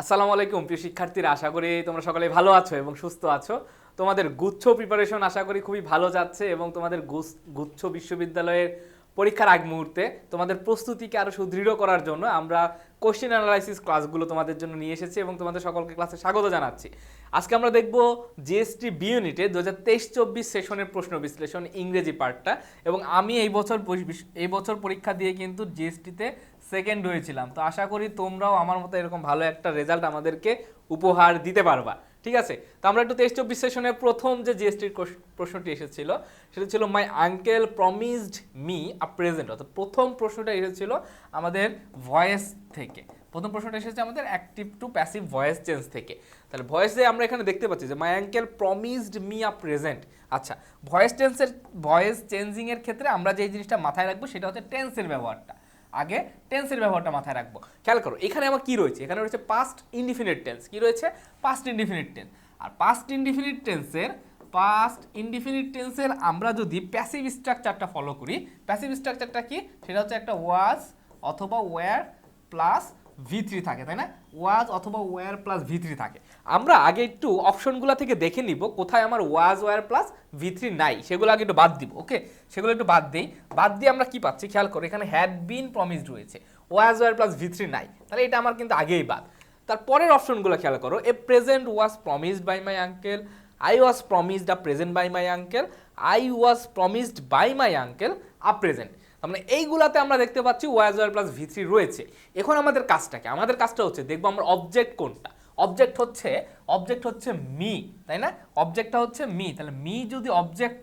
আসসালামু আলাইকুম প্রিয় শিক্ষার্থীরা, আশা করি তোমরা সকলে ভালো আছো এবং সুস্থ আছো। তোমাদের গুচ্ছ প্রিপারেশন আশা করি খুবই ভালো যাচ্ছে এবং তোমাদের গুচ্ছ বিশ্ববিদ্যালয়ের পরীক্ষার আগ মুহূর্তে তোমাদের প্রস্তুতিকে আরও সুদৃঢ় করার জন্য আমরা কোশ্চেন অ্যানালাইসিস ক্লাসগুলো তোমাদের জন্য নিয়ে এসেছি এবং তোমাদের সকলকে ক্লাসে স্বাগত জানাচ্ছি। আজকে আমরা দেখব জিএসটি বি ইউনিটে 2023-24 সেশনের প্রশ্ন বিশ্লেষণ ইংরেজি পার্টটা। এবং আমি এই বছর পরীক্ষা দিয়ে কিন্তু জিএসটিতে সেকেন্ড হয়েছিলাম, তো আশা করি তোমরাও আমার মতো এরকম ভালো একটা রেজাল্ট আমাদেরকে উপহার দিতে পারবা। ঠিক আছে, তো আমরা একটু 23-24 সেশনের প্রথম যে জিএসটির প্রশ্নটি এসেছিল সেটা ছিল my uncle promised me a present, অর্থাৎ প্রথম প্রশ্নটা এসেছিল আমাদের ভয়েস থেকে। প্রথম প্রশ্নটা এসেছে আমাদের active to passive voice change থেকে। তাহলে ভয়েসে আমরা এখানে দেখতে পাচ্ছি যে my uncle promised me a present. আচ্ছা, ভয়েস চেঞ্জিংয়ের ক্ষেত্রে আমরা যে জিনিসটা মাথায় রাখবো সেটা হচ্ছে টেন্সের ব্যবহারটা। আগে টেন্সের ব্যবহারটা মাথায় রাখবো। খেয়াল করো এখানে আমার কি রয়েছে, এখানে রয়েছে পাস্ট ইনডিফিনিট টেন্স। কি রয়েছে? Past indefinite tense. আর পাস্ট ইনডিফিনিট টেন্সের আমরা যদি প্যাসিভ স্ট্রাকচারটা ফলো করি, প্যাসিভ স্ট্রাকচারটা কি? সেটা হচ্ছে একটা ওয়াজ অথবা ওয়্যার প্লাস V3 থাকে, তাই না? ওয়াজ অথবা ওয়্যার প্লাস V3 থাকে। আমরা আগে একটু অপশনগুলো থেকে দেখে নিব কোথায় আমার ওয়াজ ওয়্যার প্লাস V3 নাই, সেগুলো আগে একটু বাদ দিব। ওকে, সেগুলো একটু বাদ দিয়ে আমরা কি পাচ্ছি খেয়াল করো, এখানে হ্যাড বিন প্রমিসড রয়েছে, ওয়াজ ওয়্যার প্লাস V3 নাই, তাহলে এটা আমার কিন্তু আগেই বাদ। তারপরের অপশনগুলো খেয়াল করো, a present was promised by my uncle, I was promised a present by my uncle, I was promised by my uncle a present. মানে এইগুলাতে আমরা দেখতে পাচ্ছি ওয়াজ ওয়্যার প্লাস V3 রয়েছে। এখন আমাদের কাজটাকে আমাদের কাজটা হচ্ছে দেখবো আমরা অবজেক্ট কোনটা। অবজেক্ট হচ্ছে মি, তাই না? অবজেক্টটা হচ্ছে মি। তাহলে মি যদি অবজেক্ট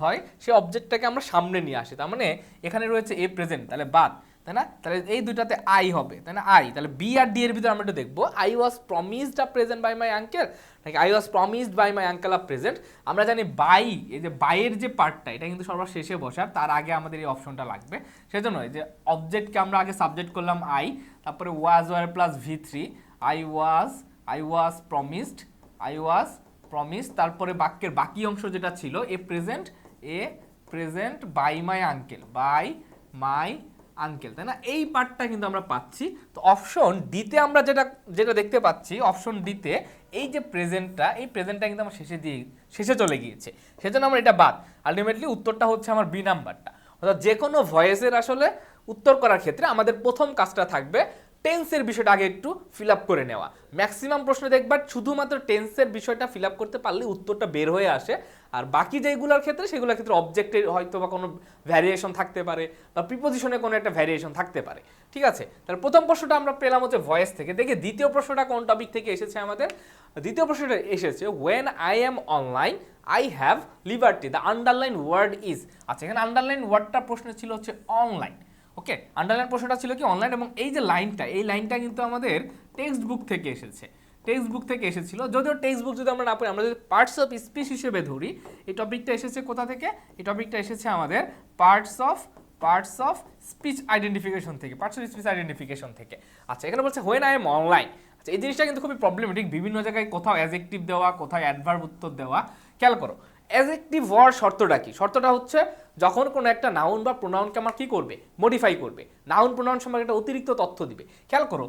হয় সেই অবজেক্টটাকে আমরা সামনে নিয়ে আসি। তার মানে এখানে রয়েছে এ প্রেজেন্ট, তাহলে বাদ, তাই না? তাহলে এই দুইটাতে আই হবে, তাই না? আই, তাহলে বি আর ডি এর ভিতরে আমরা একটু দেখবো I was promised a present by my uncle নাকি I was promised by my uncle a present. আমরা জানি বাই, এই যে বাইয়ের যে পার্টটা এটা কিন্তু সবার শেষে বসার, তার আগে আমাদের এই অপশনটা লাগবে। সেজন্য এই যে অবজেক্টকে আমরা আগে সাবজেক্ট করলাম আই, তারপরে was were plus V3, I was promised, তারপরে বাক্যের বাকি অংশ যেটা ছিল a present by my uncle, তাই না? এই পার্টটা কিন্তু আমরা পাচ্ছি। তো অপশন ডিতে আমরা যেটা দেখতে পাচ্ছি, অপশন ডিতে এই যে প্রেজেন্টটা কিন্তু আমার শেষে চলে গিয়েছে, সেজন্য আমরা এটা বাদ। আলটিমেটলি উত্তরটা হচ্ছে আমার বি নাম্বারটা। অর্থাৎ যে কোনো ভয়েসের আসলে উত্তর করার ক্ষেত্রে আমাদের প্রথম কাজটা থাকবে টেন্সের বিষয়টা আগে একটু ফিল আপ করে নেওয়া। ম্যাক্সিমাম প্রশ্নে দেখবার শুধুমাত্র টেন্সের বিষয়টা ফিল আপ করতে পারলে উত্তরটা বের হয়ে আসে। আর বাকি যেগুলোর ক্ষেত্রে অবজেক্টের হয়তো বা কোনো ভ্যারিয়েশন থাকতে পারে বা প্রিপোজিশনে কোনো একটা ভ্যারিয়েশন থাকতে পারে। ঠিক আছে, তাহলে প্রথম প্রশ্নটা আমরা পেলাম হচ্ছে ভয়েস থেকে। দেখে দ্বিতীয় প্রশ্নটা কোন টপিক থেকে এসেছে আমাদের? দ্বিতীয় প্রশ্নটা এসেছে when I am online I have liberty, the underline word is. আচ্ছা, এখানে আন্ডারলাইন ওয়ার্ডটা প্রশ্ন ছিল হচ্ছে অনলাইন। ওকে, আন্ডারলাইন প্রশ্নটা ছিল কি অনলাইন, এবং এই যে লাইনটা কিন্তু আমাদের টেক্সট বুক থেকে এসেছিল। যদিও টেক্সট বুক যদি আমরা না পড়ি, আমরা যদি পার্টস অফ স্পিচ হিসেবে ধরি, এই টপিকটা এসেছে কোথা থেকে? এই টপিকটা এসেছে আমাদের পার্টস অফ স্পিচ আইডেন্টিফিকেশন থেকে। আচ্ছা, এখানে বলছে হোয়েন আই এম অনলাইন। আচ্ছা, এই জিনিসটা কিন্তু খুবই প্রবলেমেটিক, বিভিন্ন জায়গায় কোথাও অ্যাডজেক্টিভ দেওয়া, কোথাও অ্যাডভার্ব উত্তর দেওয়া। খেয়াল করো অ্যাডজেক্টিভ হওয়ার শর্তটা কি? শর্তটা হচ্ছে যখন কোনো একটা নাউন বা প্রোনাউনকে আমার কি করবে? মডিফাই করবে। নাউন প্রোনাউন সম্পর্কে একটা অতিরিক্ত তথ্য দিবে। খেয়াল করো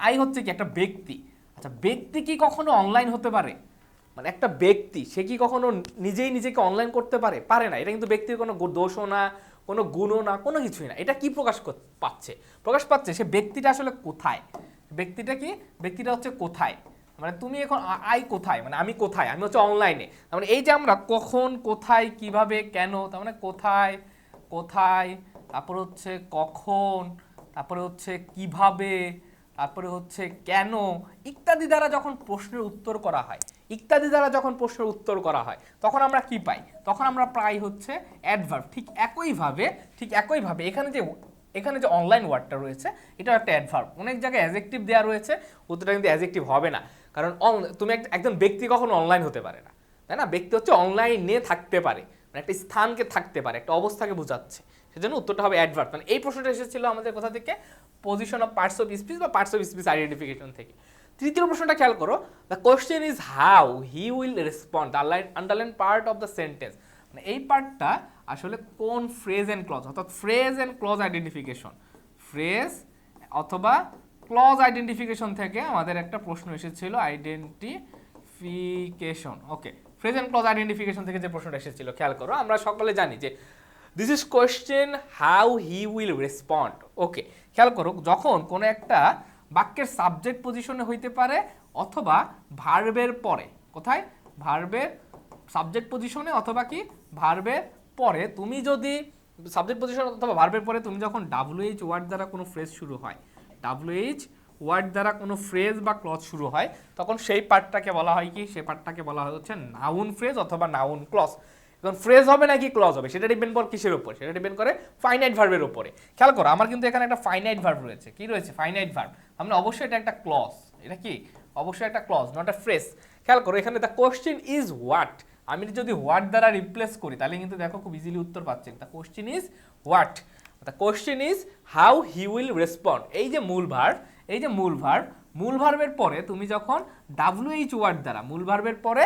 আই হচ্ছে কি একটা ব্যক্তি। আচ্ছা, ব্যক্তি কি কখনো অনলাইন হতে পারে? মানে একটা ব্যক্তি সে কি কখনো নিজেকে অনলাইন করতে পারে? পারে না। এটা কিন্তু ব্যক্তির কোনো দোষও না, কোনো গুণও না, কোনো কিছুই না। এটা কি প্রকাশ পাচ্ছে সে ব্যক্তিটা আসলে কোথায়? ব্যক্তিটা হচ্ছে কোথায়। মানে তুমি এখন আই কোথায়, মানে আমি কোথায়, আমি হচ্ছে অনলাইনে। তার মানে এই যে আমরা কখন, কোথায়, কিভাবে, কেন, তার মানে কোথায়, তারপরে হচ্ছে কখন, তারপরে হচ্ছে কিভাবে, তারপরে হচ্ছে কেন ইত্যাদি দ্বারা যখন প্রশ্নের উত্তর করা হয় তখন আমরা কি পাই? তখন আমরা প্রায় হচ্ছে অ্যাডভার্ব। ঠিক একইভাবে এখানে যে অনলাইন ওয়ার্ডটা রয়েছে এটাও একটা অ্যাডভার্ব। অনেক জায়গায় অ্যাডজেক্টিভ দেওয়া রয়েছে, উত্তরটা কিন্তু অ্যাডজেক্টিভ হবে না, কারণ তুমি একজন ব্যক্তি কখনো অনলাইন হতে পারে না, তাই না? ব্যক্তি হচ্ছে অনলাইনে থাকতে পারে, মানে একটা স্থানকে থাকতে পারে, একটা অবস্থাকে বোঝাচ্ছে, সেজন্য উত্তরটা হবে অ্যাডভার্ব। মানে এই প্রশ্নটা এসেছিল আমাদের কোথা থেকে? Position of parts of speech বা পার্টস অফ স্পিচ আইডেন্টিফিকেশন থেকে। তৃতীয় প্রশ্নটা খেয়াল করো, the question is how he will respond the underline part of the sentence. মানে এই পার্টটা আসলে কোন ফ্রেজ অ্যান্ড ক্লজ, অর্থাৎ phrase and clause identification, phrase অথবা ক্লজ আইডেন্টিফিকেশন থেকে আমাদের একটা প্রশ্ন এসেছিল, identification. Okay, present clause identification থেকে যে প্রশ্নটা এসেছিল খেয়াল করো, আমরা সকলে জানি যে this is question how he will respond. Okay, খেয়াল করো, যখন কোনো একটা বাক্যের সাবজেক্ট পজিশনে হইতে পারে অথবা ভার্বের পরে, কোথায়, ভার্বের সাবজেক্ট পজিশনে অথবা কি ভার্বের পরে, তুমি যদি সাবজেক্ট পজিশন অথবা ভার্বের পরে তুমি যখন WH ওয়ার্ড দ্বারা কোনো ফ্রেজ শুরু হয়, WH ওয়ার্ড দ্বারা কোনো ফ্রেজ বা ক্লজ শুরু হয়, তখন সেই পার্টটাকে বলা হয় কি, সেই পার্টটাকে বলা হয় হচ্ছে নাউন ফ্রেজ অথবা নাউন ক্লজ। এখন ফ্রেজ হবে নাকি ক্লজ হবে সেটা ডিপেন্ড করে কিসের উপর, সেটা ডিপেন্ড করে ফাইনাইট ভার্বের উপরে। খেয়াল করো, আমার কিন্তু এখানে একটা ফাইনাইট ভার্ব রয়েছে, কি রয়েছে, ফাইনাইট ভার্ব, আমরা অবশ্যই এটা একটা ক্লজ, এটা কি অবশ্যই একটা ক্লজ, নট আ ফ্রেজ। খেয়াল করো, এখানে দ্য কোশ্চেন ইজ হোয়াট, আমি যদি হোয়াট দ্বারা রিপ্লেস করি তাহলে কিন্তু দেখো খুব ইজিলি উত্তর পাচ্ছি, the question is what, the question is how he will respond. এই যে মূল ভার্ব, এই যে মূল ভার্ব, মূল ভার্বের পরে তুমি যখন WH ওয়ার্ড দ্বারা, মূল ভার্বের পরে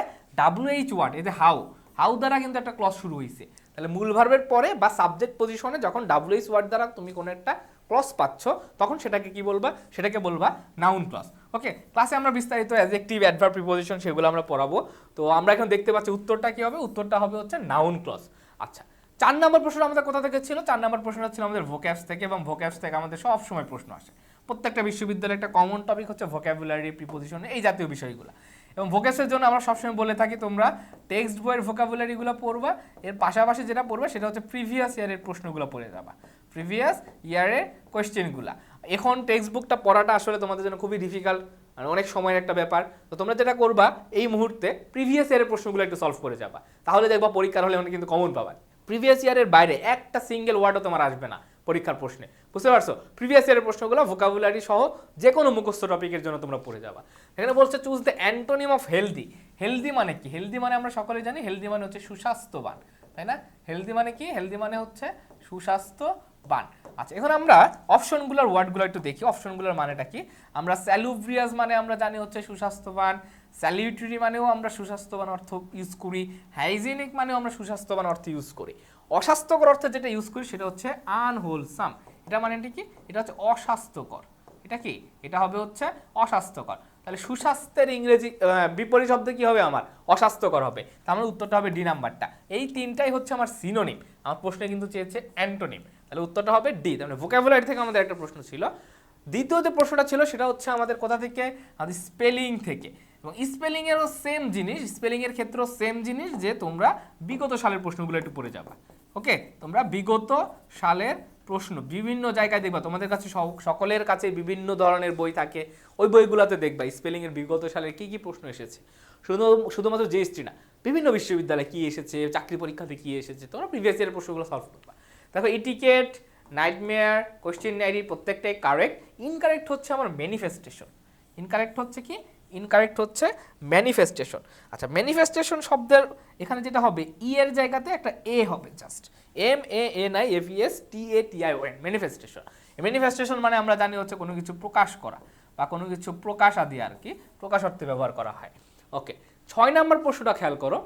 WH ওয়ার্ড, এই যে হাউ, হাউ দ্বারা কিন্তু একটা ক্লজ শুরু হয়েছে, তাহলে মূল ভার্বের পরে বা সাবজেক্ট পজিশনে যখন WH ওয়ার্ড দ্বারা তুমি কোনো একটা ক্লজ পাচ্ছ, তখন সেটাকে কি বলবা, সেটাকে বলবা নাউন ক্লজ। ওকে, ক্লাসে আমরা বিস্তারিত অ্যাডজেক্টিভ, অ্যাডভার্ব, প্রিপোজিশন সেগুলো আমরা পড়াবো। তো আমরা এখন দেখতে পাচ্ছি উত্তরটা কি হবে, উত্তরটা হবে হচ্ছে নাউন ক্লজ। আচ্ছা, 4 নম্বর প্রশ্ন আমাদের কোথা থেকে ছিল, 4 নম্বর প্রশ্নটা ছিল আমাদের ভোক্যাবস থেকে, এবং ভোক্যাবস থেকে আমাদের সব সময় প্রশ্ন আসে, প্রত্যেকটা বিশ্ববিদ্যালয়ে একটা কমন টপিক হচ্ছে ভোক্যাবুলারি, প্রিপোজিশন, এই জাতীয় বিষয়গুলো। এবং ভোক্যাবসের জন্য আমরা সবসময় বলে থাকি তোমরা টেক্সট বইয়ের ভোকাবুলারিগুলো পড়বা, এর পাশাপাশি যেটা পড়বা সেটা হচ্ছে প্রিভিয়াস ইয়ারের প্রশ্নগুলো পড়ে যাবা, প্রিভিয়াস ইয়ারের কোয়েশ্চেনগুলো। এখন টেক্সট বুকটা পড়াটা আসলে তোমাদের জন্য খুবই ডিফিকাল্ট, মানে অনেক সময়ের একটা ব্যাপার। তো তোমরা যেটা করবা এই মুহূর্তে প্রিভিয়াস ইয়ারের প্রশ্নগুলো একটু সলভ করে যাবা, তাহলে দেখবা পরীক্ষার হলে অনেক কিন্তু কমন পাবা। প্রিভিয়াস ইয়ারের বাইরে একটা সিঙ্গেল ওয়ার্ডও তোমার আসবে না পরীক্ষার প্রশ্নে, বুঝতে পারছো? প্রিভিয়াস ইয়ারের প্রশ্নগুলো ভোকাবুলারি সহ যে কোনো মুখস্থ টপিকের জন্য তোমরা পড়ে যাবা। এখানে বলছে choose the antonym of healthy. Healthy মানে কি? হেলদি মানে আমরা সকলে জানি হেলদি মানে হচ্ছে সুস্বাস্থ্যবান, তাই না? হেলদি মানে কি? হেলদি মানে হচ্ছে সুস্বাস্থ্যবান। আচ্ছা, এখন আমরা অপশনগুলোর ওয়ার্ডগুলো একটু দেখি, অপশনগুলোর মানেটা কি। আমরা স্যালুব্রিয়াস মানে আমরা জানি হচ্ছে সুস্বাস্থ্যবান, স্যালিউটরি মানেও আমরা সুস্বাস্থ্যবান অর্থ ইউজ করি, হাইজিনিক মানেও আমরা সুস্বাস্থ্যবান অর্থ ইউজ করি। অস্বাস্থ্যকর অর্থে যেটা ইউজ করি সেটা হচ্ছে আনহোলসাম। এটা মানে কি? এটা হচ্ছে অস্বাস্থ্যকর। এটা কি? এটা হবে হচ্ছে অস্বাস্থ্যকর। তাহলে সুস্বাস্থ্যের ইংরেজি বিপরীত শব্দ কি হবে আমার? অস্বাস্থ্যকর হবে। তার মানে উত্তরটা হবে ডি নাম্বারটা। এই তিনটাই হচ্ছে আমার সিনোনিম। আমার প্রশ্নে কিন্তু চেয়েছে অ্যান্টোনিম, তাহলে উত্তরটা হবে ডি। তার মানে ভোকাবুলারি থেকে আমাদের একটা প্রশ্ন ছিল। দ্বিতীয় যে প্রশ্নটা ছিল সেটা হচ্ছে আমাদের কোথা থেকে? আমাদের স্পেলিং থেকে। এবং স্পেলিংয়েরও সেম জিনিস, স্পেলিংয়ের ক্ষেত্রেও সেম জিনিস যে তোমরা বিগত সালের প্রশ্নগুলো একটু পড়ে যাবা। ওকে, তোমরা বিগত সালের প্রশ্ন বিভিন্ন জায়গায় দেখবা, তোমাদের কাছে সকলের কাছে বিভিন্ন ধরনের বই থাকে, ওই বইগুলোতে দেখবা স্পেলিংয়ের বিগত সালের কি কি প্রশ্ন এসেছে। শুধুমাত্র জিএসটি না, বিভিন্ন বিশ্ববিদ্যালয়ে কি এসেছে, চাকরি পরীক্ষাতে কি এসেছে, তোমরা প্রিভিয়াস ইয়ারের প্রশ্নগুলো সলভ করবা। দেখো ইটিকেট, নাইটমেয়ার, কোশ্চেন ডায়েরি প্রত্যেকটাই কারেক্ট। ইনকারেক্ট হচ্ছে আমার ম্যানিফেস্টেশন। ইনকারেক্ট হচ্ছে কি? ইনকারেক্ট হচ্ছে ম্যানিফেস্টেশন। আচ্ছা, ম্যানিফেস্টেশন শব্দের এখানে যেটা হবে ই এর জায়গাতে একটা এ হবে, জাস্ট MANIFESTATION, ম্যানিফেস্টেশন। ম্যানিফেস্টেশন মানে আমরা জানি হচ্ছে কোনো কিছু প্রকাশ করা বা কোনো কিছু প্রকাশ আদি আর কি, প্রকাশ অর্থে ব্যবহার করা হয়। ওকে, 6 নম্বর প্রশ্নটা খেয়াল করো।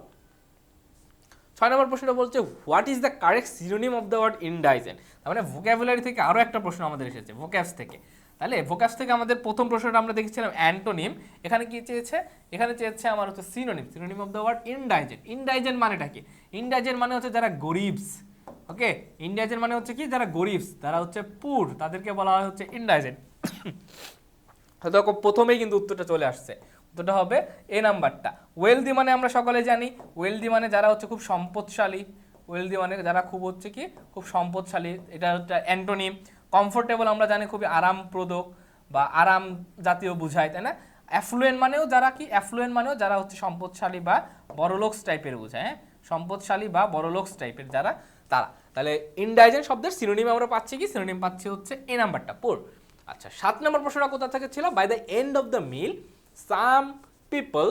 6 নম্বর প্রশ্নটা বলছে what is the correct synonym of the word indigent. তার মানে ভোকাবুলারি থেকে আরও একটা প্রশ্ন আমাদের এসেছে, ভোক্যাবস থেকে। তাহলে ভোক্যাবস থেকে আমাদের প্রথম প্রশ্নটা আমরা দেখেছিলাম অ্যান্টোনিম, এখানে কি চেয়েছে? এখানে চেয়েছে আমার হচ্ছে synonym, synonym of the word indigent. Indigent মানেটা কি? ইনডাইজেন্ট মানে হচ্ছে যারা গরিবস। ওকে, ইনডাইজেন্ট মানে হচ্ছে কি? যারা গরিবস, তারা হচ্ছে পুর, তাদেরকে বলা হয় হচ্ছে ইনডাইজেন্ট। হয়তো প্রথমেই কিন্তু উত্তরটা চলে আসছে, উত্তরটা হবে এ নাম্বারটা। ওয়েলদি মানে আমরা সকলে জানি, ওয়েলদি মানে যারা হচ্ছে খুব সম্পদশালী, ওয়েলদি মানে যারা খুব হচ্ছে কি খুব সম্পদশালী, এটা হচ্ছে অ্যান্টোনিম। কমফোর্টেবল আমরা জানি খুবই আরামপ্রদ বা আরাম জাতীয় বোঝায়, তাই না? অ্যাফ্লুয়েন্ট মানেও যারা কি? অ্যাফ্লুয়েন্ট মানেও যারা হচ্ছে সম্পদশালী বা বড়লোকস টাইপের বোঝায়, হ্যাঁ, সম্পদশালী বা বড়লোকস টাইপের যারা, তারা। তাহলে ইনডাইজেন্ট শব্দের সিনোনিম আমরা পাচ্ছি কি? সিনোনিম পাচ্ছি হচ্ছে এ নাম্বারটা, পোর। আচ্ছা, 7 নম্বর প্রশ্নটা কোথা থেকে ছিল? By the end of the meal some people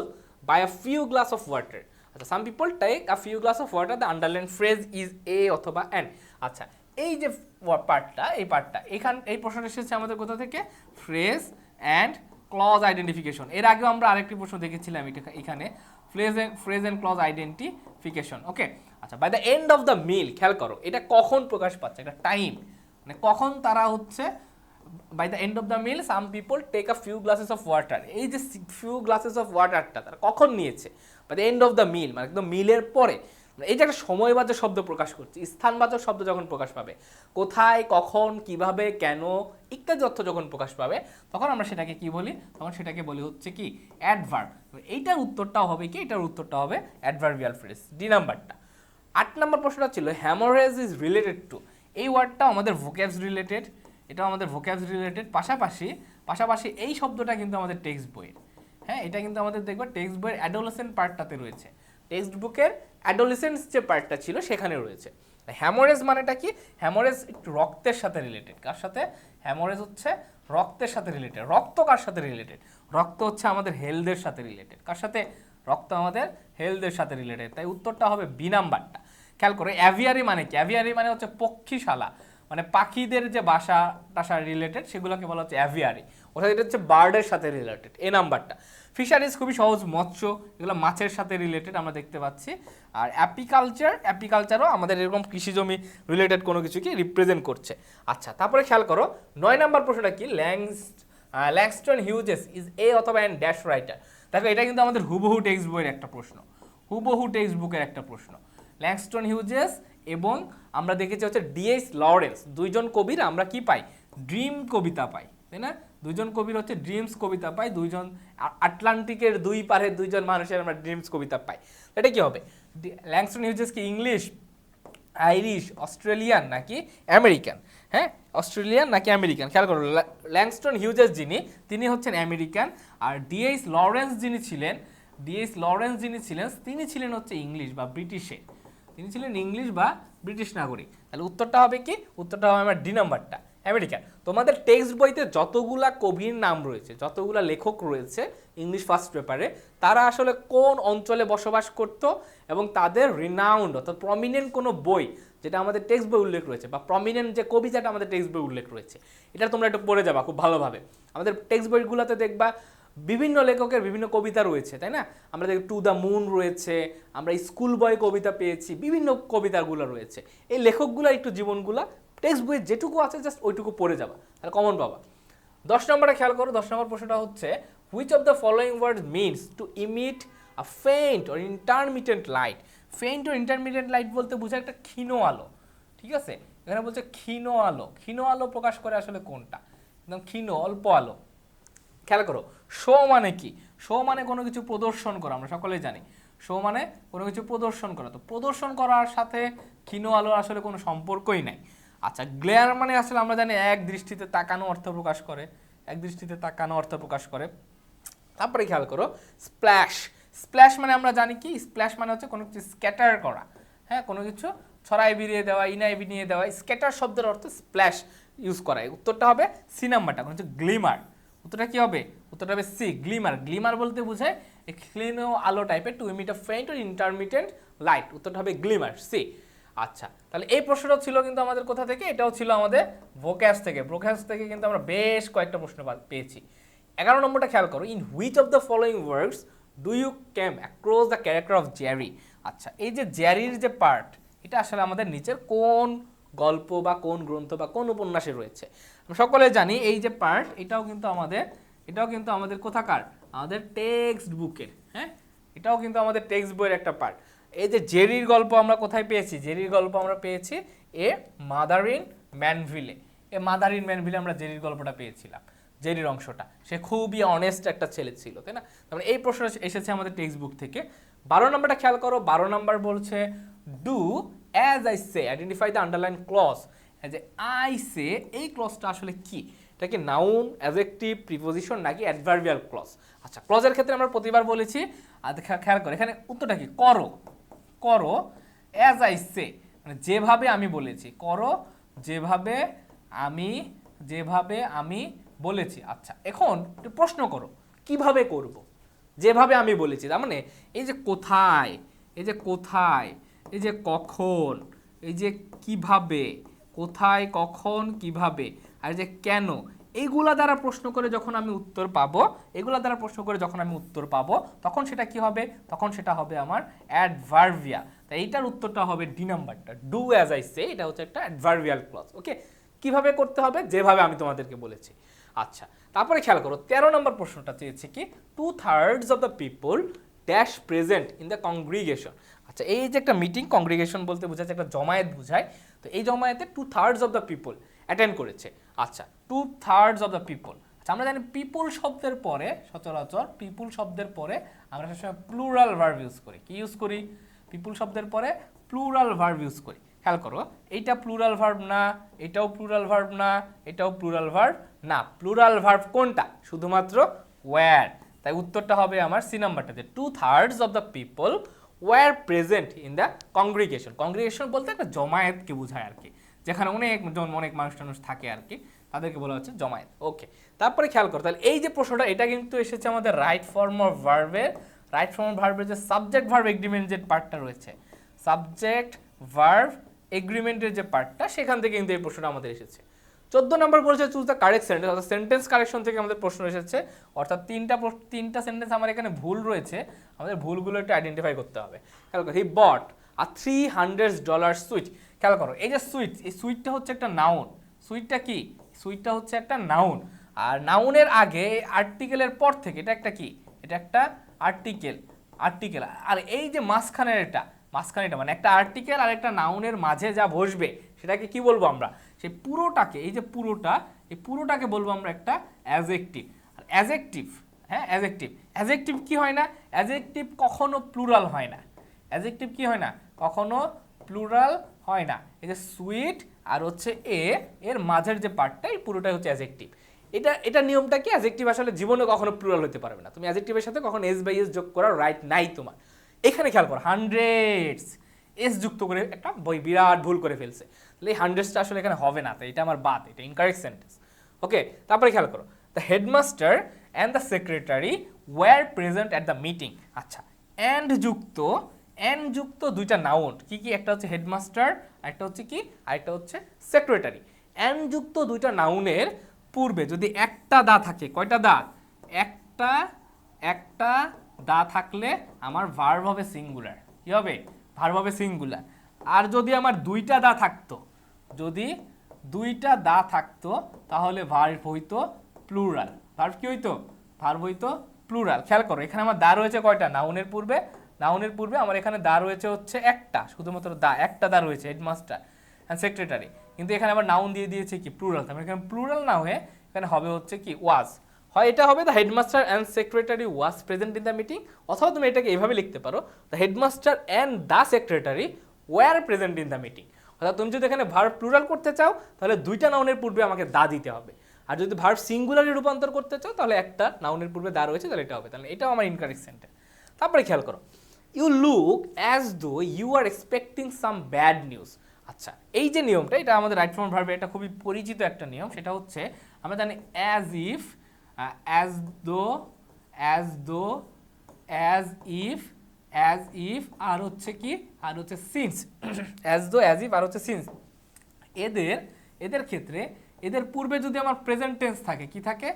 buy a few glass of water. আচ্ছা, some people take a few glass of water, the underline phrase is a অথবা অ্যান। আচ্ছা, এই যে পার্টটা, এই প্রশ্নটা এসেছে আমাদের কোথা থেকে? Phrase and clause identification. এর আগেও আমরা আরেকটি প্রশ্ন দেখেছিলাম এখানে, phrase and clause identification. Okay, আচ্ছা, by the end of the meal, খেয়াল করো এটা কখন প্রকাশ পাচ্ছে, একটা টাইম, মানে কখন তারা হচ্ছে by the end of the meal some people take a few glasses of water, এই যে ফিউ গ্লাসেস অফ ওয়াটারটা তারা কখন নিয়েছে, by the end of the meal মানে একদম মিলের পরে, এই যে একটা সময়বাচক শব্দ প্রকাশ করছে, স্থানবাচক শব্দ যখন প্রকাশ পাবে, কোথায় কখন কিভাবে কেন ইত্যাদি অর্থ যখন প্রকাশ পাবে তখন আমরা সেটাকে কি বলি, তখন সেটাকে বলি হচ্ছে কি অ্যাডভার্ব। এইটার উত্তরটাও হবে কি, এটার উত্তরটা হবে অ্যাডভার্বিয়াল ফ্রেজ, ডি নাম্বারটা। 8 নম্বর প্রশ্নটা ছিল হ্যামোরেজ ইজ রিলেটেড টু, এই ওয়ার্ডটা আমাদের ভোক্যাবস রিলেটেড, এটাও আমাদের ভোক্যাবস রিলেটেড, পাশাপাশি এই শব্দটা কিন্তু আমাদের টেক্সট বইয়ের, হ্যাঁ এটা কিন্তু আমাদের দেখবে টেক্সট বইয়ের অ্যাডোলেসেন্ট পার্টটাতে রয়েছে, টেক্সট বুকের অ্যাডোলেসেন্স যে পার্টটা ছিল সেখানে রয়েছে। হ্যামোরেজ মানেটা কি, হ্যামোরেজ একটু রক্তের সাথে রিলেটেড, কার সাথে, হ্যামোরেজ হচ্ছে রক্তের সাথে রিলেটেড। রক্ত কার সাথে রিলেটেড, রক্ত হচ্ছে আমাদের হেলথের সাথে রিলেটেড, কার সাথে, রক্ত আমাদের হেলথের সাথে রিলেটেড, তাই উত্তরটা হবে বি নাম্বারটা। খেয়াল করে অ্যাভিয়ারি মানে কি, অ্যাভিয়ারি মানে হচ্ছে পক্ষীশালা, মানে পাখিদের যে বাসা টাসা রিলেটেড সেগুলোকে বলা হচ্ছে অ্যাভিয়ারি, অর্থাৎ এটা হচ্ছে বার্ডের সাথে রিলেটেড, এ নাম্বারটা। ফিশারিজ খুবই সহজ, মৎস্য, এগুলো মাছের সাথে রিলেটেড আমরা দেখতে পাচ্ছি। আর অ্যাপিকালচারও আমাদের এরকম কৃষি জমি রিলেটেড কোনো কিছুকে রিপ্রেজেন্ট করছে। আচ্ছা, তারপরে খেয়াল করো 9 নাম্বার প্রশ্নটা কি, ল্যাংস্টন হিউজেস ইজ এ অথবা অ্যান ড্যাশ রাইটার। দেখো এটা কিন্তু আমাদের হুবহু টেক্সট বইয়ের একটা প্রশ্ন, হুবহু টেক্সট বুকের একটা প্রশ্ন। ল্যাংস্টন হিউজেস এবং আমরা দেখেছি হচ্ছে ডিএইচ লরেন্স, দুইজন কবির আমরা কি পাই, ড্রিম কবিতা পাই, তাই না? দুইজন কবির হচ্ছে ড্রিমস কবিতা পাই, দুইজন আটলান্টিকের দুই পারে দুইজন মানুষের আমরা ড্রিমস কবিতা পাই। এটা কি হবে, ল্যাংস্টন হিউজেস কি ইংলিশ, আইরিশ, অস্ট্রেলিয়ান নাকি আমেরিকান? হ্যাঁ, অস্ট্রেলিয়ান নাকি আমেরিকান? খেয়াল করো ল্যাংস্টন হিউজেস তিনি হচ্ছেন আমেরিকান, আর ডিএইচ লরেন্স যিনি ছিলেন তিনি ছিলেন হচ্ছে ইংলিশ বা ব্রিটিশের, তিনি ছিলেন ইংলিশ বা ব্রিটিশ নাগরিক। তাহলে উত্তরটা হবে কি, উত্তরটা হবে আমার ডি নাম্বারটা, আমেরিকান। তোমাদের টেক্সট বইতে যতগুলা কবির নাম রয়েছে, যতগুলা লেখক রয়েছে ইংলিশ ফার্স্ট পেপারে, তারা আসলে কোন অঞ্চলে বসবাস করত এবং তাদের রিনাউন্ড অর্থাৎ প্রমিনেন্ট কোনো বই যেটা আমাদের টেক্সট বই উল্লেখ রয়েছে, বা প্রমিনেন্ট যে কবিতাটা আমাদের টেক্সট বই উল্লেখ রয়েছে, এটা তোমরা একটু পড়ে যাবা খুব ভালোভাবে। আমাদের টেক্সট বইগুলোতে দেখবা বিভিন্ন লেখকের বিভিন্ন কবিতা রয়েছে, তাই না? আমরা দেখি টু দ্য মুন রয়েছে, আমরা স্কুল বয় কবিতা পেয়েছি, বিভিন্ন কবিতাগুলো রয়েছে। এই লেখকগুলা একটু জীবনগুলা টেক্সট বইয়ে যেটুকু আছে জাস্ট ওইটুকু পড়ে যাবা, তাহলে কমন পাবা। 10 নম্বরে খেয়াল করো, 10 নম্বর প্রশ্নটা হচ্ছে which of the following word means to emit a faint or intermittent light. Faint or intermittent light বলতে বোঝায় একটা ক্ষীণ আলো, ঠিক আছে? এখানে বলছে ক্ষীণ আলো, ক্ষীণ আলো প্রকাশ করে আসলে কোনটা, একদম ক্ষীণ অল্প আলো। খেয়াল করো শো মানে কি, শো মানে কোনো কিছু প্রদর্শন করা, আমরা সকলেই জানি শো মানে কোনো কিছু প্রদর্শন করা, তো প্রদর্শন করার সাথে ক্ষীণ আলোর আসলে কোনো সম্পর্কই নাই। আচ্ছা, গ্লেয়ার মানে আসলে আমরা জানি এক দৃষ্টিতে তাকানো অর্থ প্রকাশ করে, এক দৃষ্টিতে তাকানো অর্থ প্রকাশ করে। তারপরে খেয়াল করো স্প্ল্যাশ, স্প্ল্যাশ মানে আমরা জানি কি, স্প্ল্যাশ মানে হচ্ছে কোনো কিছু স্ক্যাটার করা, হ্যাঁ কোনো কিছু ছড়াই বিরিয়ে দেওয়া, ইনাই বিনিয়ে দেওয়া, স্ক্যাটার শব্দের অর্থ স্প্ল্যাশ ইউজ করা। উত্তরটা হবে সি নাম্বারটা, কোনো হচ্ছে গ্লিমার। উত্তরটা কি হবে, উত্তরটা হবে সি, গ্লিমার। গ্লিমার বলতে বোঝায় ক্ষীণ আলো টাইপের, to emit a faint or intermittent light, উত্তরটা হবে গ্লিমার, সি। আচ্ছা, তাহলে এই প্রশ্নটা ছিল কিন্তু আমাদের কোথা থেকে, এটাও ছিল আমাদের ভোক্যাবস থেকে। ভোক্যাবস থেকে কিন্তু আমরা বেশ কয়েকটা প্রশ্ন পেয়েছি। 11 নম্বরটা খেয়াল করো, in which of the following words do you came across the character of Jerry. আচ্ছা, এই যে জেরির যে পার্ট, এটা আসলে আমাদের নিচের কোন গল্প বা কোন গ্রন্থ বা কোন উপন্যাসে রয়েছে? আমরা সকলে জানি এই যে পার্ট, এটাও কিন্তু আমাদের কোথাকার, আমাদের টেক্সট বুকের, হ্যাঁ এটাও কিন্তু আমাদের টেক্সট বইয়ের একটা পার্ট। এই যে জেরির গল্প আমরা কোথায় পেয়েছি, জেরির গল্প আমরা পেয়েছি মাদার ইন ম্যানভিলে। মাদার ইন ম্যানভিলে আমরা জেরির গল্পটা পেয়েছিলাম, জেরির অংশটা। সে খুবই অনেস্ট একটা ছেলে ছিল, তাই না? তারপরে এই প্রশ্ন এসেছে আমাদের টেক্সট বুক থেকে। 12 নম্বরটা খেয়াল করো, 12 নম্বর বলছে do as I say identify the underline clause. যে আই সে, এই ক্লজটা আসলে কি, এটা কি নাউন, অ্যাডজেক্টিভ, প্রিপোজিশন নাকি অ্যাডভার্বিয়াল ক্লজ? আচ্ছা, ক্লজের ক্ষেত্রে আমরা প্রতিবার বলেছি, আর খেয়াল করো এখানে উত্তরটা কি, করো, করো অ্যাজ আই সে, মানে যেভাবে আমি বলেছি, করো যেভাবে আমি বলেছি। আচ্ছা, এখন একটু প্রশ্ন করো কিভাবে করব, যেভাবে আমি বলেছি, তার মানে এই যে কোথায়, এই যে কোথায়, এই যে কখন, এই যে কিভাবে, কোথায় কখন কিভাবে, আর যে কেন, এইগুলা দ্বারা প্রশ্ন করে যখন আমি উত্তর পাবো, এগুলা দ্বারা প্রশ্ন করে যখন আমি উত্তর পাবো, তখন সেটা কি হবে, তখন সেটা হবে আমার অ্যাডভার্বিয়া। তাই এইটার উত্তরটা হবে ডি নাম্বারটা, ডু অ্যাজ আই সে, এটা হচ্ছে একটা অ্যাডভার্বিয়াল ক্লজ। ওকে, কিভাবে করতে হবে, যেভাবে আমি তোমাদেরকে বলেছি। আচ্ছা, তারপরে খেয়াল করো 13 নম্বর প্রশ্নটা চেয়েছে কি 2/3 of the people dash present in the congregation. আচ্ছা, এই যে একটা মিটিং, কংগ্রিগেশন বলতে বোঝাচ্ছে একটা জমায়েত বোঝায়, তো এই জমায়েতে 2/3 অফ দ্য পিপল অ্যাটেন্ড করেছে। আচ্ছা, 2/3 অফ দ্য পিপল। আচ্ছা, আমরা জানি পিপল শব্দের পরে সচরাচর পিপল শব্দের পরে আমরা সবসময় প্লুরাল ভার্ব ইউজ করি। কি ইউজ করি? পিপল শব্দের পরে প্লুরাল ভার্ব ইউজ করি। খেয়াল করো, এইটা প্লুরাল ভার্ব না, এটাও প্লুরাল ভার্ব না, এটাও প্লুরাল ভার্ব না। প্লুরাল ভার্ব কোনটা? শুধুমাত্র ওয়্যার। তাই উত্তরটা হবে আমার সি নাম্বারটাতে, 2/3 of the people were present in the congregation. Congregation বলতে একটা জমায়েতকে বোঝায় আর কি, যেখানে অনেক মানুষ টানুষ থাকে আর কি, তাদেরকে বলা হচ্ছে জমায়েত। ওকে, তারপরে খেয়াল করো, তাহলে এই যে প্রশ্নটা এটা কিন্তু এসেছে আমাদের রাইট ফর্ম অফ ভার্বের, রাইট ফর্ম অফ ভার্বের যে সাবজেক্ট ভার্ব এগ্রিমেন্ট যে পার্টটা রয়েছে, সাবজেক্ট ভার্ব এগ্রিমেন্টের যে পার্টটা, সেখান থেকে কিন্তু এই প্রশ্নটা আমাদের এসেছে। 14 নম্বর বলেছে চুজ দ্য কারেক্ট সেন্টেন্স, অর্থাৎ সেন্টেন্স কারেকশন থেকে আমাদের প্রশ্ন এসেছে, অর্থাৎ তিনটা সেন্টেন্স আমার এখানে ভুল রয়েছে, আমাদের ভুলগুলো একটু আইডেন্টিফাই করতে হবে। খেয়াল করো, হি বট আ $300 সুইট। খেয়াল করো, এই যে সুইট, এই সুইটটা হচ্ছে একটা নাউন। সুইটটা কি? সুইটটা হচ্ছে একটা নাউন, আর নাউনের আগে আর্টিকেলের পর থেকে এটা একটা কি? এটা একটা আর্টিকেল। আর এই যে মাঝখানে এটা মানে একটা আর্টিকেল আর একটা নাউনের মাঝে যা বসবে সেটাকে কি বলবো আমরা? সেই পুরোটাকে, এই যে পুরোটা, এই পুরোটাকে বলবো আমরা একটা অ্যাডজেক্টিভ। আর অ্যাডজেক্টিভ, হ্যাঁ অ্যাডজেক্টিভ কি হয় না? অ্যাডজেক্টিভ কখনো প্লুরাল হয় না। অ্যাডজেক্টিভ কি হয় না? কখনো প্লুরাল হয় না। এই যে সুইট আর হচ্ছে এর মাঝের যে পার্টটা, এই পুরোটাই হচ্ছে অ্যাডজেক্টিভ। এটা নিয়মটা কি? অ্যাডজেক্টিভ আসলে জীবনে কখনো প্লুরাল হতে পারবে না। তুমি অ্যাডজেক্টিভের সাথে কখনো এস বাই এস যোগ করার রাইট নাই তোমার। এখানে খেয়াল করো, হান্ড্রেডস এস যুক্ত করে একটা বিরাট ভুল করে ফেলছে। তাহলে এই হান্ড্রেডসটা আসলে এখানে হবে না, তো এটা আমার বাদ, এটা ইনকারেক্ট সেন্টেন্স। ওকে, তারপরে খেয়াল করো, the headmaster and the secretary were present at the meeting. আচ্ছা, অ্যান্ড যুক্ত দুইটা নাউন, কি কি? একটা হচ্ছে হেডমাস্টার, একটা হচ্ছে কি? আরেকটা হচ্ছে সেক্রেটারি। অ্যান্ড যুক্ত দুইটা নাউনের পূর্বে যদি একটা দা থাকে, কয়টা দা? একটা দা থাকলে আমার ভার্ব হবে সিঙ্গুলার। কি হবে? ভার্ব হবে সিঙ্গুলার। আর যদি আমার দুইটা দা থাকতো, যদি দুইটা দা থাকতো তাহলে ভার্ব হইতো প্লুরাল। ভার্ব কি হইতো? ভার্ব হইতো প্লুরাল। খেয়াল করো, এখানে আমার দা রয়েছে কয়টা? নাউনের পূর্বে আমার এখানে দা রয়েছে হচ্ছে একটা, শুধুমাত্র একটা দা রয়েছে, হেডমাস্টার অ্যান্ড সেক্রেটারি। কিন্তু এখানে আবার নাউন দিয়ে দিয়েছে কি? প্লুরাল। তার মানে এখানে প্লুরাল না হয়ে এখানে হবে হচ্ছে কি? ওয়াজ। হয় এটা হবে the headmaster and secretary was present in the meeting, অথবা তুমি এটাকে এইভাবে লিখতে পারো, the headmaster and the secretary were present in the meeting. অর্থাৎ তুমি যদি এখানে ভার্ব প্লুরাল করতে চাও তাহলে দুইটা নাউনের পূর্বে আমাকে দা দিতে হবে, আর যদি ভার্ব সিঙ্গুলারে রূপান্তর করতে চাও তাহলে একটা নাউনের পূর্বে দা রয়েছে, তাহলে এটা হবে। তাহলে এটাও আমার ইনকারেক্ট সেন্টেন্স। তারপরে খেয়াল করো, you look as though you are expecting some bad news. আচ্ছা, এই যে নিয়মটা, এটা আমাদের রাইট ফর্ম ভার্বে এটা খুবই পরিচিত একটা নিয়ম। সেটা হচ্ছে আমরা জানি অ্যাজ ইফ, অ্যাজ ইফ আর হচ্ছে কি? আর হচ্ছে since. As though, as if আর হচ্ছে সিন্স। এদের ক্ষেত্রে এদের পূর্বে যদি আমার প্রেজেন্ট টেন্স থাকে, কি থাকে?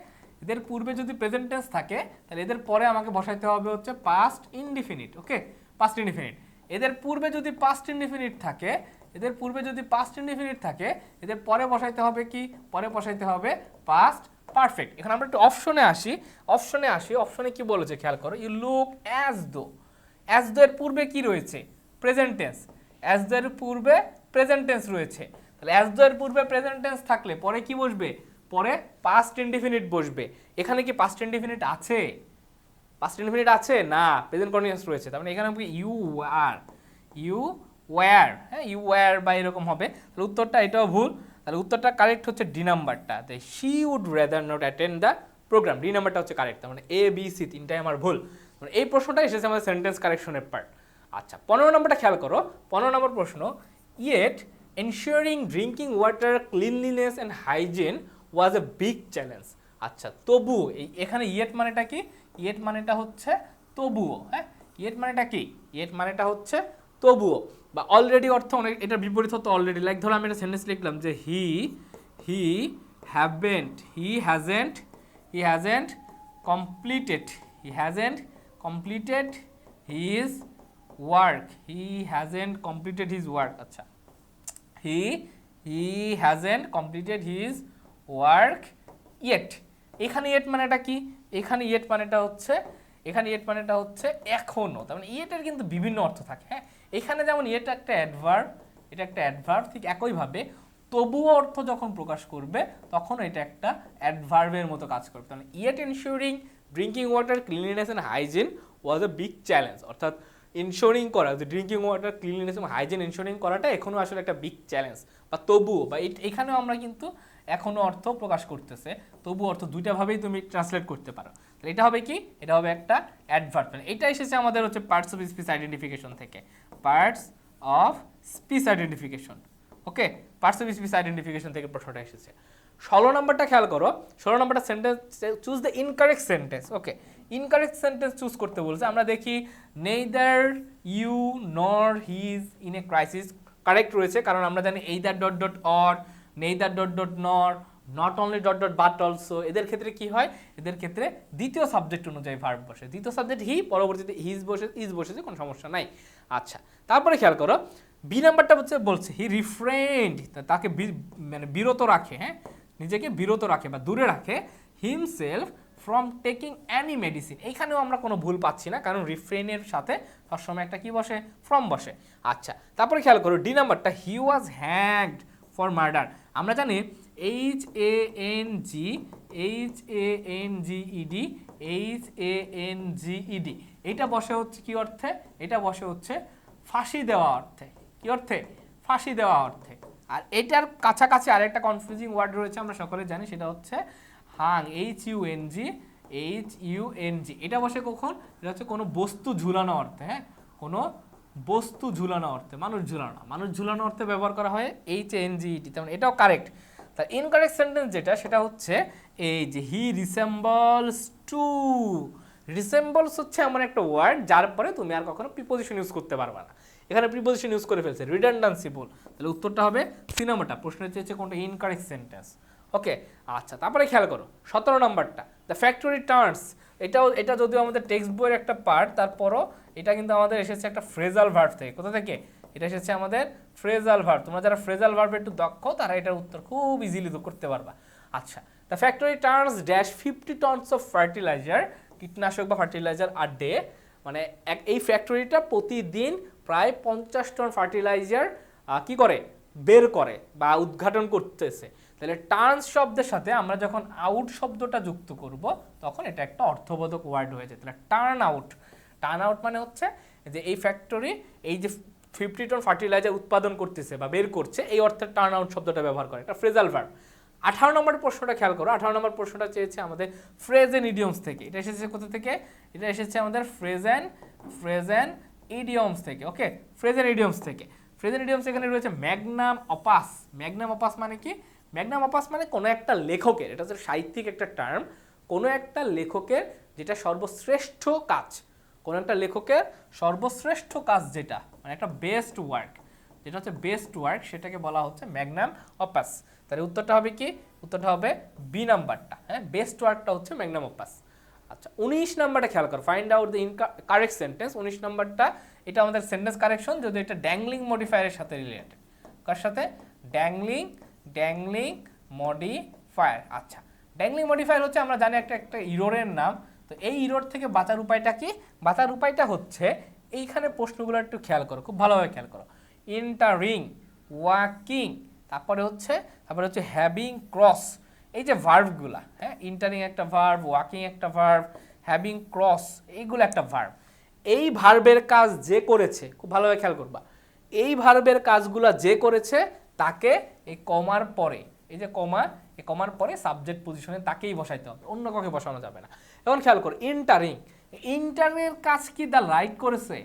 এদের পূর্বে যদি প্রেজেন্ট টেন্স থাকে তাহলে এদের পরে আমাকে বসাইতে হবে হচ্ছে পাস্ট ইনডিফিনিট। ওকে, পাস্ট ইনডিফিনিট। এদের পূর্বে যদি পাস্ট ইনডিফিনিট থাকে, এদের পরে বসাইতে হবে কি? পরে বসাইতে হবে পাস্ট পারফেক্ট। এখানে আমরা একটু অপশনে কি বলেছে খেয়াল করো, ইউ লুক অ্যাজ দো এর পূর্বে কি রয়েছে? Present tense. অ্যাজ দো এর পূর্বে প্রেজেন্ট টেন্স রয়েছে, তাহলে অ্যাজ দো এর পূর্বে প্রেজেন্ট টেন্স থাকলে পরে কি বসবে? পরে পাস্ট ইনডিফিনিট বসবে। এখানে কি পাস্ট ইনডিফিনিট আছে? না, প্রেজেন্ট কন্টিনিউয়াস রয়েছে। তার মানে এখানে ইউ ওয়্যার, হ্যাঁ ইউ ওয়্যার বা এরকম হবে। তাহলে উত্তরটা এটাও ভুল। তাহলে উত্তরটা কারেক্ট হচ্ছে ডি নাম্বারটা, তাই she would rather not attend the programme. D নাম্বারটা হচ্ছে কারেক্ট। তার মানে এ বি সি তিনটাই আমার ভুল। মানে এই প্রশ্নটা এসেছে আমাদের সেন্টেন্স কারেকশনের পার্ট। আচ্ছা, 15 নম্বরটা খেয়াল করো। 15 নম্বর প্রশ্ন, yet ensuring drinking water cleanliness and hygiene was a big challenge. আচ্ছা, তবুও, এখানে ইয়েট মানেটা কি? ইয়েট মানেটা হচ্ছে তবুও। হ্যাঁ, ইয়েট মানেটা কি? ইয়েট মানেটা হচ্ছে তবুও, বা অলরেডি অর্থ অনেক, এটার বিপরীত হতো অলরেডি। লাইক ধরো আমি একটা সেন্টেন্স লিখলাম যে he hasn't completed his work. আচ্ছা, he he hasn't completed his work yet. এখানে ইয়েট মানেটা কি? এখানে ইয়েট মানেটা হচ্ছে এখনো। তার মানে ইয়েটের কিন্তু বিভিন্ন অর্থ থাকে। হ্যাঁ, এখানে যেমন ইয়েট একটা অ্যাডভার্ব, এটা একটা অ্যাডভার্ব, ঠিক একইভাবে তবুও অর্থ যখন প্রকাশ করবে তখন এটা একটা অ্যাডভার্বের মতো কাজ করবে। তাহলে yet ensuring drinking water cleanliness and hygiene was a big challenge. অর্থাৎ ইনশোরিং করা, যে ড্রিঙ্কিং ওয়াটার ক্লিনলিনেস এবং হাইজিন ইনশোরিং করাটা এখনও আসলে একটা বিগ চ্যালেঞ্জ, বা তবুও, বা এখানেও আমরা কিন্তু এখনও অর্থ প্রকাশ করতেছে, তবু অর্থ দুইটাভাবেই তুমি ট্রান্সলেট করতে পারো। তাহলে এটা হবে কি? এটা হবে একটা অ্যাডভার্ব। এটা এসেছে আমাদের হচ্ছে পার্টস অফ স্পিচ আইডেন্টিফিকেশন থেকে, parts of speech identification. Okay, parts of speech identification থেকে প্রশ্নটা এসেছে। 16 নম্বরটা খেয়াল করো। 16 নম্বরটা sentence, choose the incorrect sentence. Okay, incorrect sentence choose করতে বলছে। আমরা দেখি neither you nor his in a crisis correct রয়েছে, কারণ আমরা জানি either dot dot or, neither dot dot nor, not only dot dot but also. এদের ক্ষেত্রে কি হয়? এদের ক্ষেত্রে দ্বিতীয় সাবজেক্ট অনুযায়ী ভার্ব বসে। দ্বিতীয় সাবজেক্ট হি, পরবর্তীতে হিজ বসে, ইজ বসেছে, কোনো সমস্যা নাই। আচ্ছা, তারপরে খেয়াল করো বি নাম্বারটা বলছে হি রিফ্রেন্ড, তাকে মানে বিরত রাখে, হ্যাঁ, নিজেকে বিরত রাখে বা দূরে রাখে, himself from taking any medicine. এইখানেও আমরা কোনো ভুল পাচ্ছি না, কারণ রিফ্রেনের সাথে সবসময় একটা কি বসে? ফ্রম বসে। আচ্ছা, তারপরে খেয়াল করো ডি নাম্বারটা হি ওয়াজ হ্যাংড ফর মার্ডার। আমরা জানি HANGED, এইটা বসে হচ্ছে কি অর্থে? এটা বসে হচ্ছে ফাঁসি দেওয়া অর্থে। কি অর্থে? ফাঁসি দেওয়া অর্থে। আর এটার কাছাকাছি আরেকটা কনফিউজিং ওয়ার্ড রয়েছে, আমরা সকলে জানি, সেটা হচ্ছে হাং, HUNG। এটা বসে কখন? এটা হচ্ছে কোনো বস্তু ঝুলানো অর্থে। হ্যাঁ, কোনো বস্তু ঝুলানো অর্থে, মানুষ ঝুলানো অর্থে ব্যবহার করা হয় HANGED। তেমন এটাও কারেক্ট। তার ইনকারেক্ট সেন্টেন্স যেটা, সেটা হচ্ছে এই যে হি রিসেম্বলস টু। রিসেম্বলস হচ্ছে এমন একটা ওয়ার্ড যার পরে তুমি আর কখনো প্রিপোজিশন ইউজ করতে পারবে না। এখানে প্রিপোজিশন ইউজ করে ফেলছে, রিডান্ডেন্সি ভুল। তাহলে উত্তরটা হবে সি নাম্বারটা। প্রশ্ন চেয়েছে কোনটা? Incorrect sentence. ওকে, আচ্ছা, তারপরে খেয়াল করো 17 নাম্বারটা, দ্য ফ্যাক্টরি টার্নস। এটা যদিও আমাদের টেক্সট বইয়ের একটা পার্ট, তারপরও এটা কিন্তু আমাদের এসেছে একটা ফ্রেজাল ভার্ব থেকে। কোথা থেকে? এটা এসেছে আমাদের ফ্রেজাল ভার্ব। তোমরা যারা ফ্রেজাল ভার্বে একটু দক্ষ, তারা এটার উত্তর খুব ইজিলি করতে পারবা। আচ্ছা, the factory turns dash 50 tonnes of fertiliser, কীটনাশক বা ফার্টিলাইজার আর ডে। মানে এই ফ্যাক্টরিটা প্রতিদিন প্রায় 50 টন ফার্টিলাইজার কি করে? বের করে বা উদ্ঘাটন করতেছে। তাহলে টার্নস শব্দের সাথে আমরা যখন আউট শব্দটা যুক্ত করব, তখন এটা একটা অর্থবোধক ওয়ার্ড হয়ে যায়। তাহলে টার্ন আউট মানে হচ্ছে যে এই ফ্যাক্টরি এই যে 50 টন ফার্টিলাইজার উৎপাদন করতেছে বা বের করছে, এই অর্থে টার্ন আউট শব্দটা ব্যবহার করে, এটা ফ্রেজাল ভার্ব। 18 নম্বর প্রশ্নটা খেয়াল করো। 18 নম্বর প্রশ্নটা চেয়েছে আমাদের ফ্রেজ এন্ড ইডিয়মস থেকে। এটা এসেছে কোথা থেকে? এটা এসেছে আমাদের ফ্রেজ এন্ড ইডিয়মস থেকে। ওকে, ফ্রেজ এন্ড ইডিয়মস থেকে। ফ্রেজ এন্ড ইডিয়মস এখানে রয়েছে ম্যাগনাম অপাস। ম্যাগনাম অপাস মানে কি? ম্যাগনাম অপাস মানে কোনো একটা লেখকের, এটা হচ্ছে সাহিত্যিক একটা টার্ম, কোনো একটা লেখকের যেটা সর্বশ্রেষ্ঠ কাজ, কোনো একটা লেখকের সর্বশ্রেষ্ঠ কাজ যেটা, মানে একটা বেস্ট ওয়ার্ক, যেটা হচ্ছে বেস্ট ওয়ার্ক, সেটাকে বলা হচ্ছে ম্যাগনাম অপাস। তাহলে উত্তরটা হবে কি? উত্তরটা হবে বি নাম্বারটা। হ্যাঁ, বেস্ট ওয়ার্কটা হচ্ছে ম্যাগনাম অপাস। আচ্ছা, 19 নাম্বারটা খেয়াল করো, find out the correct sentence. 19 নাম্বারটা এটা আমাদের সেন্টেন্স কারেকশন, যদি এটা ড্যাংলিং মডিফায়ারের সাথে রিলেটেড। কার সাথে? Dangling modifier. আচ্ছা, ড্যাংলিং মডিফায়ার হচ্ছে আমরা জানি একটা ইরোরের নাম। তো এই ইরোর থেকে বাঁচার উপায়টা কি? বাঁচার উপায়টা হচ্ছে এইখানে প্রশ্নগুলো একটু খেয়াল করো, খুব ভালোভাবে খেয়াল করো। ইন্টারিং, ওয়াকিং, তারপরে হচ্ছে হ্যাভিং ক্রস, এই যে ভার্বগুলা, হ্যাঁ, ইন্টারিং একটা ভার্ব, ওয়াকিং একটা ভার্ব, হ্যাভিং ক্রস, এইগুলো একটা ভার্ব। এই ভার্বের কাজ যে করেছে, খুব ভালোভাবে খেয়াল করবা, এই ভার্বের কাজগুলা যে করেছে তাকে এই কমার পরে, এই যে কমা, এই কমার পরে সাবজেক্ট পজিশনে তাকেই বসাইতে হবে, অন্য কাউকে বসানো যাবে না। এখন খেয়াল করো, ইন্টারিংয়ের কাজ কি দা লাইট করেছে?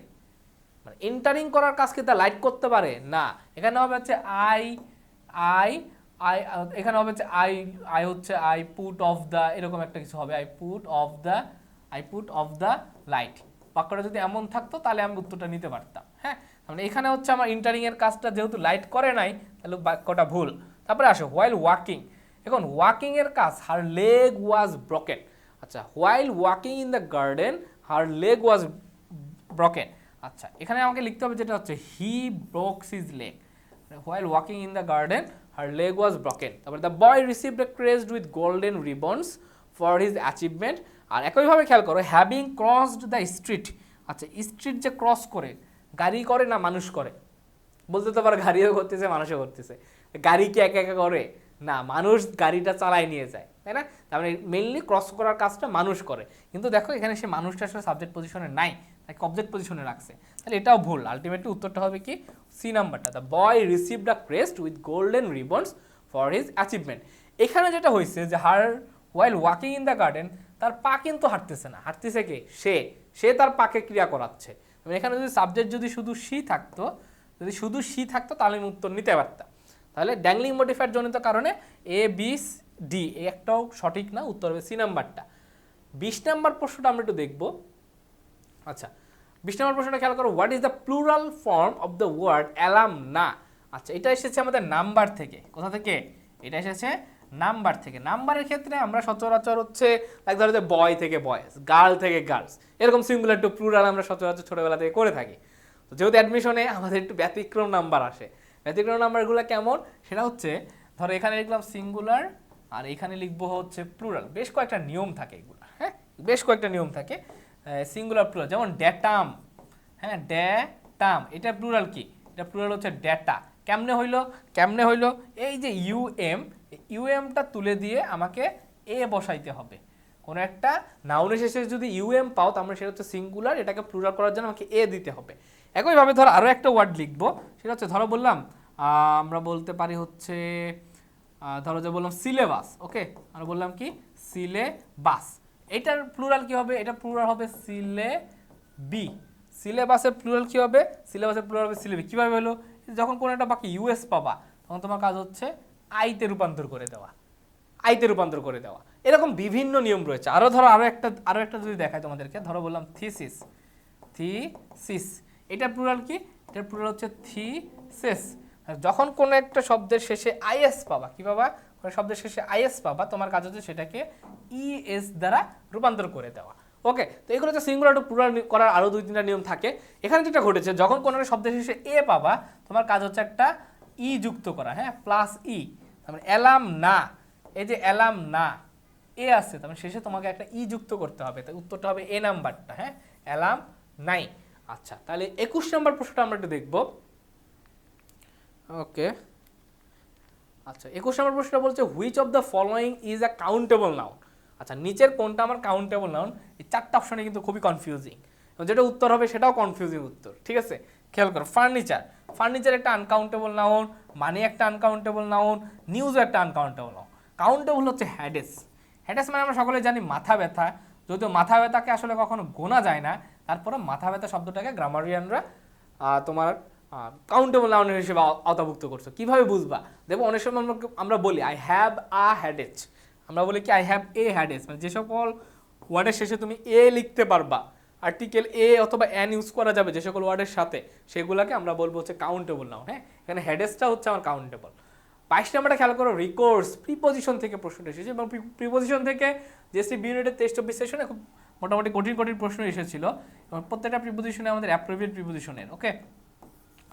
মানে ইন্টারিং করার কাজ কি দা লাইট করতে পারে? না। এখানে হবে হচ্ছে এখানে হবে হচ্ছে আই পুট অফ দ্য, এরকম একটা কিছু হবে, I put off the light. বাক্যটা যদি এমন থাকতো তাহলে আমি উত্তরটা নিতে পারতাম। হ্যাঁ, মানে এখানে হচ্ছে আমার ইন্টারিং এর কাজটা যেহেতু লাইট করে নাই, তাহলে বাক্যটা ভুল। তারপরে আসো হোয়াইল ওয়াকিং। এখন ওয়াকিং এর কাজ, হার লেগ ওয়াজ ব্রোকেন। আচ্ছা, while walking in the garden her leg was broken. আচ্ছা, এখানে আমাকে লিখতে হবে যেটা হচ্ছে he brokes his leg. While walking in the garden her leg was broken. তারপরে the boy received a crest with golden ribbons for his achievement. আর একইভাবে খেয়াল করো, হ্যাভিং ক্রসড দ্য স্ট্রিট। আচ্ছা, স্ট্রিট যে ক্রস করে, গাড়ি করে না মানুষ করে? বলতে তো পারো গাড়িও করতেছে মানুষও করতেছে। গাড়ি কি একা একা করে? না, মানুষ গাড়িটা চালায় নিয়ে যায়, তাই না? তার মানে মেইনলি ক্রস করার কাজটা মানুষ করে। কিন্তু দেখো এখানে সে মানুষটা আসলে সাবজেক্ট পজিশনে নাই, তাকে অবজেক্ট পজিশনে রাখছে, তাহলে এটাও ভুল। আলটিমেটলি উত্তরটা হবে কি সি নাম্বারটা, the boy received a crest with golden ribbons for his achievement. এখানে যেটা হয়েছে যে her while walking in the garden, তার পা কিন্তু হাঁটতেছে না, হাঁটতেছে কে? সে তার পাকে ক্রিয়া করাচ্ছে। এখানে যদি সাবজেক্ট যদি শুধু সি থাকতো তাহলে আমি উত্তর নিতে পারতাম। তাহলে ড্যাংলিং মডিফায়ার জনিত কারণে এ বি ডি এই একটাও সঠিক না, উত্তর হবে সি নাম্বারটা। 20 নাম্বার প্রশ্নটা আমরা একটু দেখব। আচ্ছা, 20 নম্বর প্রশ্নটা খেয়াল করো, what is the plural form of the word alum না? আচ্ছা, এটা এসেছে আমাদের নাম্বার থেকে। কোথা থেকে? এটা এসেছে নাম্বার থেকে। নাম্বারের ক্ষেত্রে আমরা সচরাচর হচ্ছে ধরো যে বয় থেকে বয়েজ, গার্ল থেকে গার্লস, এরকম সিঙ্গুলার টু প্লুরাল আমরা সচরাচর ছোটবেলা থেকে করে থাকি। তো যেহেতু অ্যাডমিশনে আমাদের একটু ব্যতিক্রম নাম্বার আসে, ব্যতিক্রম নাম্বারগুলো কেমন সেটা হচ্ছে, ধরো এখানে লিখলাম সিঙ্গুলার আর এখানে লিখবো হচ্ছে প্লুরাল। বেশ কয়েকটা নিয়ম থাকে এগুলো, হ্যাঁ, বেশ কয়েকটা নিয়ম থাকে সিঙ্গুলার প্লুরাল। যেমন ড্যাটাম, হ্যাঁ, ড্যাটাম, এটা প্লুরাল কি? এটা প্লুরাল হচ্ছে ডেটা। কেমনে হইলো? এই যে ইউএমটা তুলে দিয়ে আমাকে এ বসাইতে হবে। কোনো একটা নাউনের শেষে যদি ইউএম পাও তার মানে সেটা হচ্ছে সিঙ্গুলার, এটাকে প্লুরাল করার জন্য আমাকে এ দিতে হবে। একইভাবে ধরো আরও একটা ওয়ার্ড লিখবো, সেটা হচ্ছে ধরো বললাম আমরা বলতে পারি হচ্ছে ধরো যে বললাম সিলেবাস, ওকে, আমরা বললাম কি সিলেবাস, এটার প্লুরাল কি হবে? এটা প্লুরাল হবে সিলেবি। সিলেবাসের প্লুরাল কি হবে? সিলেবাসের প্লুরাল হবে সিলেবি। কীভাবে হলো? যখন কোনো একটা বাকি ইউএস পাবা তখন তোমার কাজ হচ্ছে আইতে রূপান্তর করে দেওয়া। এরকম বিভিন্ন নিয়ম রয়েছে। আরও ধরো আরও একটা যদি দেখায় তোমাদেরকে, ধরো বললাম থিসিস, এটা প্লুরাল কি? এটার প্লুরাল হচ্ছে থিসিস। যখন কোনো একটা শব্দের শেষে আইএস পাবা, কি পাবা? কোনো শব্দের শেষে আইএস পাবা, তোমার কাজ হচ্ছে সেটাকে ইএস দ্বারা রূপান্তর করে দেওয়া। ওকে, তো এগুলো হচ্ছে সিঙ্গুলার টু প্লুরাল করার আরও 2-3টা নিয়ম থাকে। এখানে যেটা ঘটেছে, যখন কোনো একটা শব্দের শেষে এ পাবা, তোমার কাজ হচ্ছে একটা ই যুক্ত করা, হ্যাঁ, প্লাস ই। তারপরে অ্যালাম না, এই যে অ্যালাম না এ আছে, তারপরে শেষে তোমাকে একটা ই যুক্ত করতে হবে, তাই উত্তরটা হবে এ নাম্বারটা, হ্যাঁ, অ্যালাম নাই। আচ্ছা, তাহলে 21 নম্বর প্রশ্নটা আমরা একটু দেখব। ওকে, আচ্ছা, 21 নম্বর প্রশ্নটা বলছে which of the following is a countable noun. আচ্ছা, নিচের কোনটা আমার কাউন্টেবল নাউন? এই 4টা অপশনে কিন্তু খুবই কনফিউজিং, এবং যেটা উত্তর হবে সেটাও কনফিউজিং উত্তর, ঠিক আছে? খেয়াল করো, ফার্নিচার একটা আনকাউন্টেবল নাউন, মানি একটা আনকাউন্টেবল নাউন, নিউজও একটা আনকাউন্টেবল নাউন। কাউন্টেবল হচ্ছে হেডেস মানে আমরা সকলে জানি মাথা ব্যথা, যদিও মাথা ব্যথাকে আসলে কখনো গোনা যায় না, তারপরে মাথা ব্যথা শব্দটাকে গ্রামারিয়ানরা তোমার কাউন্টেবল নাউনের হিসেবে আওতাভুক্ত করছো। কিভাবে বুঝবা? দেখো অনেক সময় আমরা বলি আই হ্যাভ আ হেডেক, আমরা বলি কি আই হ্যাভ এ হেডেক, মানে যে সকল ওয়ার্ডের শেষে তুমি এ লিখতে পারবা, আর্টিকেল এ অথবা এন ইউজ করা যাবে যে সকল ওয়ার্ডের সাথে, সেগুলোকে আমরা বলবো হচ্ছে কাউন্টেবল নাউন। হ্যাঁ, এখানে হেডেসটা হচ্ছে আমার কাউন্টেবল। 22 নম্বরটা খেয়াল করো, রিকোর্স, প্রিপোজিশন থেকে প্রশ্নটা এসেছে, এবং প্রিপোজিশন থেকে জেসি বিউনিটের টেস্ট অফ বিশ্লেষণে খুব মোটামুটি কঠিন প্রশ্ন এসেছিল, এবং প্রত্যেকটা প্রিপোজিশনে আমাদের অ্যাপ্রোপ্রিয়েট প্রিপোজিশনের। ওকে,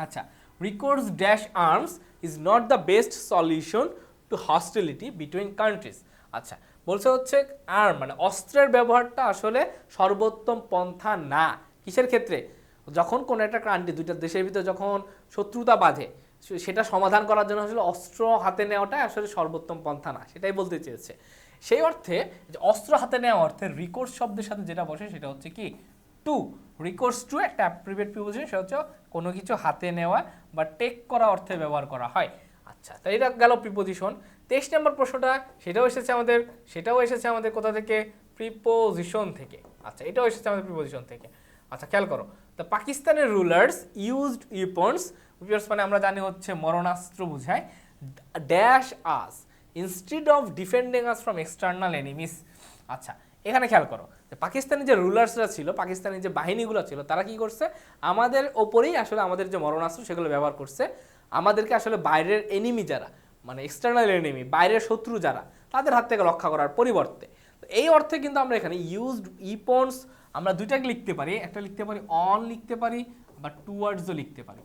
আচ্ছা, recourse dash arms is not the best solution to hostility between countries. আচ্ছা, বলছে হচ্ছে আর্ম মানে অস্ত্রের ব্যবহারটা আসলে সর্বোত্তম পন্থা না। কিসের ক্ষেত্রে? যখন কোনো একটা কান্ট্রি, দুইটা দেশের ভিতরে যখন শত্রুতা বাঁধে, সেটা সমাধান করার জন্য আসলে অস্ত্র হাতে নেওয়াটাই আসলে সর্বোত্তম পন্থা না, সেটাই বলতে চেয়েছে। সেই অর্থে যে অস্ত্র হাতে নেওয়া অর্থে রিকোর্স শব্দের সাথে যেটা বসে সেটা হচ্ছে কি টু। রিকোর্স টু একটা অ্যাপ্রোপ্রিয়েট প্রিপোজিশন, সেটা হচ্ছে কোনো কিছু হাতে নেওয়া বা টেক করা অর্থে ব্যবহার করা হয়। আচ্ছা, তাই এটা গেল প্রিপোজিশন। 23 নম্বর প্রশ্নটা সেটাও এসেছে আমাদের কোথা থেকে? প্রিপোজিশন থেকে। আচ্ছা, এটাও এসেছে আমাদের প্রিপোজিশন থেকে। আচ্ছা, খেয়াল করো, দ্য পাকিস্তানের রুলার্স ইউজড উইপন্স মানে আমরা জানি হচ্ছে মরণাস্ত্র বোঝায়, dash us instead of defending us from external enemies. আচ্ছা, এখানে খেয়াল করো যে পাকিস্তানি যে রুলার্সরা ছিল, পাকিস্তানি যে বাহিনীগুলো ছিল, তারা কি করছে? আমাদের ওপরেই আসলে আমাদের যে মরণাস্ত্র সেগুলো ব্যবহার করছে, আমাদেরকে আসলে বাইরের এনিমি যারা, মানে এক্সটার্নাল এনিমি, বাইরের শত্রু যারা, তাদের হাত থেকে রক্ষা করার পরিবর্তে। তো এই অর্থে কিন্তু আমরা এখানে ইউজড উইপন্স আমরা দুইটাকে লিখতে পারি, একটা লিখতে পারি অন লিখতে পারি, বা টুয়ার্ডসও লিখতে পারি।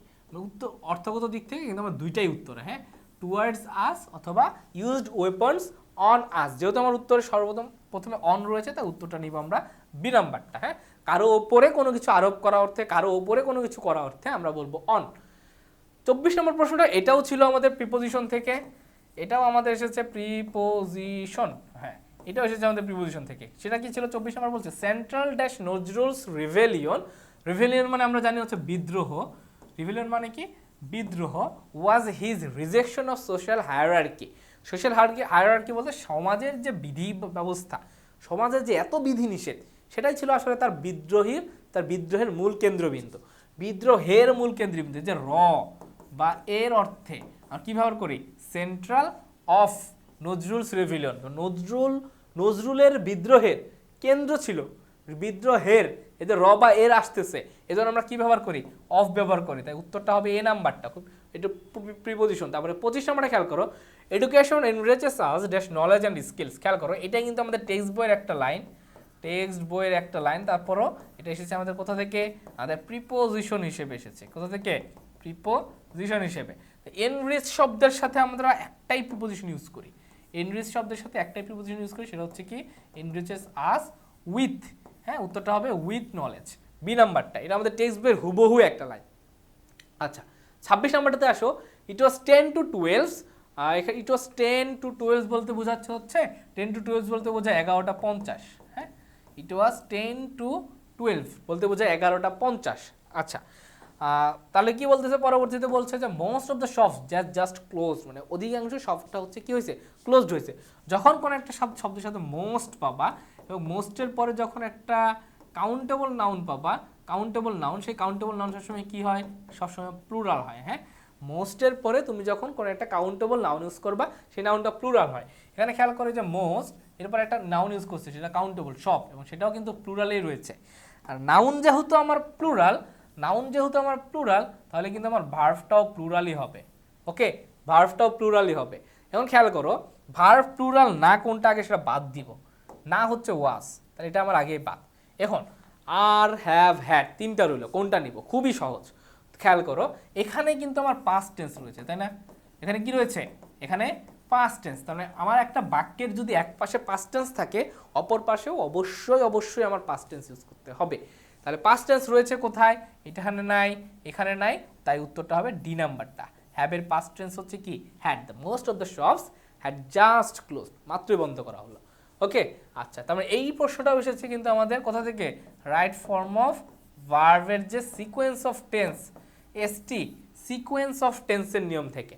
উত্তর অর্থগত দিক থেকে কিন্তু আমার দুইটাই উত্তর, হ্যাঁ, টুয়ার্ডস আস অথবা ইউজড ওয়েপন্স অন আস। যেহেতু আমার উত্তরে প্রথমে অন রয়েছে, তাই উত্তরটা নিব আমরা বি নাম্বারটা। হ্যাঁ, কারো ওপরে কোনো কিছু আরোপ করা অর্থে, কারো ওপরে কোনো কিছু করা অর্থে আমরা বলবো অন। 24 নম্বর প্রশ্নটা, এটাও ছিল আমাদের প্রিপোজিশন থেকে, এটাও আমাদের এসেছে প্রিপোজিশন, হ্যাঁ এটাও এসেছে আমাদের প্রিপোজিশন থেকে। সেটা কি ছিল? 24 নম্বর বলছে সেন্ট্রাল ড্যাশ নজরুলস রিভেলিয়ন। রিভেলিয়ন মানে আমরা জানি হচ্ছে বিদ্রোহ, রিভেলিয়ন মানে কি? বিদ্রোহ। Was his rejection of social hierarchy. Social hierarchy বলতে সমাজের যে বিধি ব্যবস্থা, সমাজের যে এত বিধি নিষেধ, সেটাই ছিল আসলে তার বিদ্রোহের মূল কেন্দ্রবিন্দু। বিদ্রোহের মূল কেন্দ্রবিন্দু যে র বা এর অর্থে আমরা কি ব্যবহার করি? Central of Nazrul's rebellion. নজরুলের বিদ্রোহের কেন্দ্র ছিল, বিদ্রোহের এদের র বা এর আসতেছে, এজন্য আমরা কি ব্যবহার করি? অফ ব্যবহার করি। তাই উত্তরটা হবে এ নাম্বারটা, খুব এটা প্রিপোজিশন। তারপরে 25 নম্বরটা খেয়াল করো, education এনরিচেস us dash knowledge and skills. খেয়াল করো, এটাই কিন্তু আমাদের টেক্সট বইয়ের একটা লাইন, তারপরও এটা এসেছে আমাদের কোথা থেকে? আমাদের প্রিপোজিশন হিসেবে এসেছে। কোথা থেকে? প্রিপোজিশন হিসেবে। এনরিচ শব্দের সাথে আমরা একটাই প্রিপোজিশন ইউজ করি, এনরিচ শব্দের সাথে একটাই প্রিপোজিশন ইউজ করি, সেটা হচ্ছে কি? এনরিচেস আস উইথ। হ্যাঁ, উত্তরটা হবে উইথ নলেজ, বি নাম্বারটা। এটা আমাদের টেক্সট বইয়ের হুবহু একটা লাইন। আচ্ছা, 26 নাম্বারটাতে আসো, ইট ওয়াজ 10 to 12। ইট ওয়াজ 10 to 12 বলতে বোঝাচ্ছে হচ্ছে 10 to 12 বলতে বোঝায় 11টা 50। হ্যাঁ, ইট ওয়াজ 10 to 12 বলতে বোঝায় 11টা 50। আচ্ছা, তাহলে কি বলতেছে? পরবর্তীতে বলছে যে most of the shops just close, মানে অধিকাংশ শপটা হচ্ছে কি হয়েছে? ক্লোজড হয়েছে। যখন কোনো একটা শব্দের সাথে মোস্ট পাবা এবং মোস্টের পরে যখন একটা কাউন্টেবল নাউন পাবা, কাউন্টেবল নাউন, সেই কাউন্টেবল নাউন সবসময় কি হয়? সবসময় প্লুরাল হয়। হ্যাঁ, মোস্টের পরে তুমি যখন কোনো একটা কাউন্টেবল নাউন ইউজ করবা, সেই নাউনটা প্লুরাল হয়। এখানে খেয়াল করে যে মোস্ট এরপর একটা নাউন ইউজ করছে, সেটা কাউন্টেবল শপ, এবং সেটাও কিন্তু প্লুরালেই রয়েছে। আর নাউন যেহেতু আমার প্লুরাল, তাহলে কিন্তু আমার ভার্বটাও প্লুরালই হবে। ওকে, ভার্বটাও প্লুরালই হবে। এখন খেয়াল করো, ভার্ব প্লুরাল না কোনটা আগে সেটা বাদ দিব, না হচ্ছে ওয়াজ, তাহলে এটা আমার আগেই বাদ। এখন আর, হ্যাভ, হ্যাড তিনটা রইল, কোনটা নিব? খুবই সহজ। খেয়াল করো, এখানে কিন্তু আমার পাস্ট টেন্স রয়েছে, তাই না? এখানে কি রয়েছে? এখানে পাস্ট টেন্স। তার মানে আমার একটা বাক্যের যদি এক পাশে পাস্ট টেন্স থাকে, অপর পাশেও অবশ্যই আমার পাস্ট টেন্স ইউজ করতে হবে। তাহলে পাস্ট টেন্স রয়েছে কোথায়? এখানে নাই, এখানে নাই, তাই উত্তরটা হবে ডি নাম্বারটা। হ্যাভের পাস্ট টেন্স হচ্ছে কি? Had. The most of the shops had just closed, মাত্রই বন্ধ করা হলো। ওকে, আচ্ছা, তার মানে এই প্রশ্নটাও এসেছে কিন্তু আমাদের কোথা থেকে? রাইট ফর্ম অফ ভার্বের যে sequence of tense, ST, sequence of টেন্সের নিয়ম থেকে।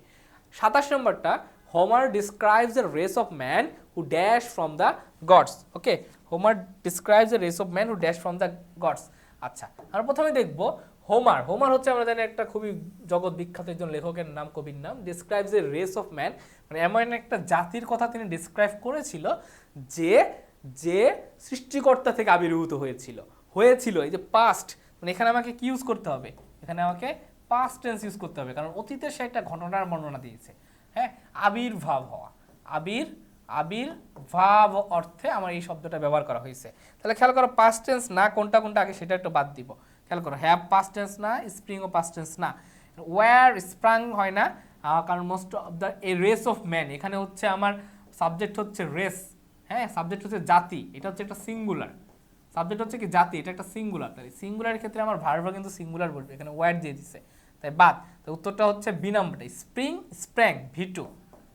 27 নম্বরটা, Homer describes a race of man who dash from the gods. Okay, Homer describes a race of man who dash from the gods. আচ্ছা, আমরা প্রথমে দেখব হোমার হচ্ছে আমরা জানি একটা খুবই জগৎ বিখ্যাত একজন লেখকের নাম, কবির নাম। Describes a race of man মানে এমন একটা জাতির কথা তিনি ডিসক্রাইব করেছিল যে সৃষ্টিকর্তা থেকে আবির্ভূত হয়েছিল। এই যে পাস্ট, মানে এখানে আমাকে কি ইউজ করতে হবে? এখানে আমাকে পাস্ট টেন্স ইউজ করতে হবে, কারণ অতীতে সে একটা ঘটনার বর্ণনা দিয়েছে। হ্যাঁ, আবির্ভাব হওয়া, আবির্ভাব অর্থে আমার এই শব্দটা ব্যবহার করা হয়েছে। তাহলে খেয়াল করো, পাস্ট টেন্স না কোনটা আগে সেটা একটু বাদ দিব। খেয়াল করো, হ্যাভ পাস্ট টেন্স না, স্প্রিংও পাস্ট টেন্স না, ওয়্যার স্প্রাং হয় না, কারণ most of the A race of man, এখানে হচ্ছে আমার সাবজেক্ট হচ্ছে রেস। হ্যাঁ, সাবজেক্ট হচ্ছে জাতি, এটা হচ্ছে একটা সিঙ্গুলার। সাবজেক্ট হচ্ছে কি? জাতি, এটা একটা সিঙ্গুলার। তাই সিঙ্গুলারের ক্ষেত্রে আমার ভার্ব কিন্তু সিঙ্গুলার বলবে, এখানে ওয়্যার দিয়ে দিছে, তাই বাদ। তো উত্তরটা হচ্ছে বি নাম্বারটা, স্প্র্যাং ভি2।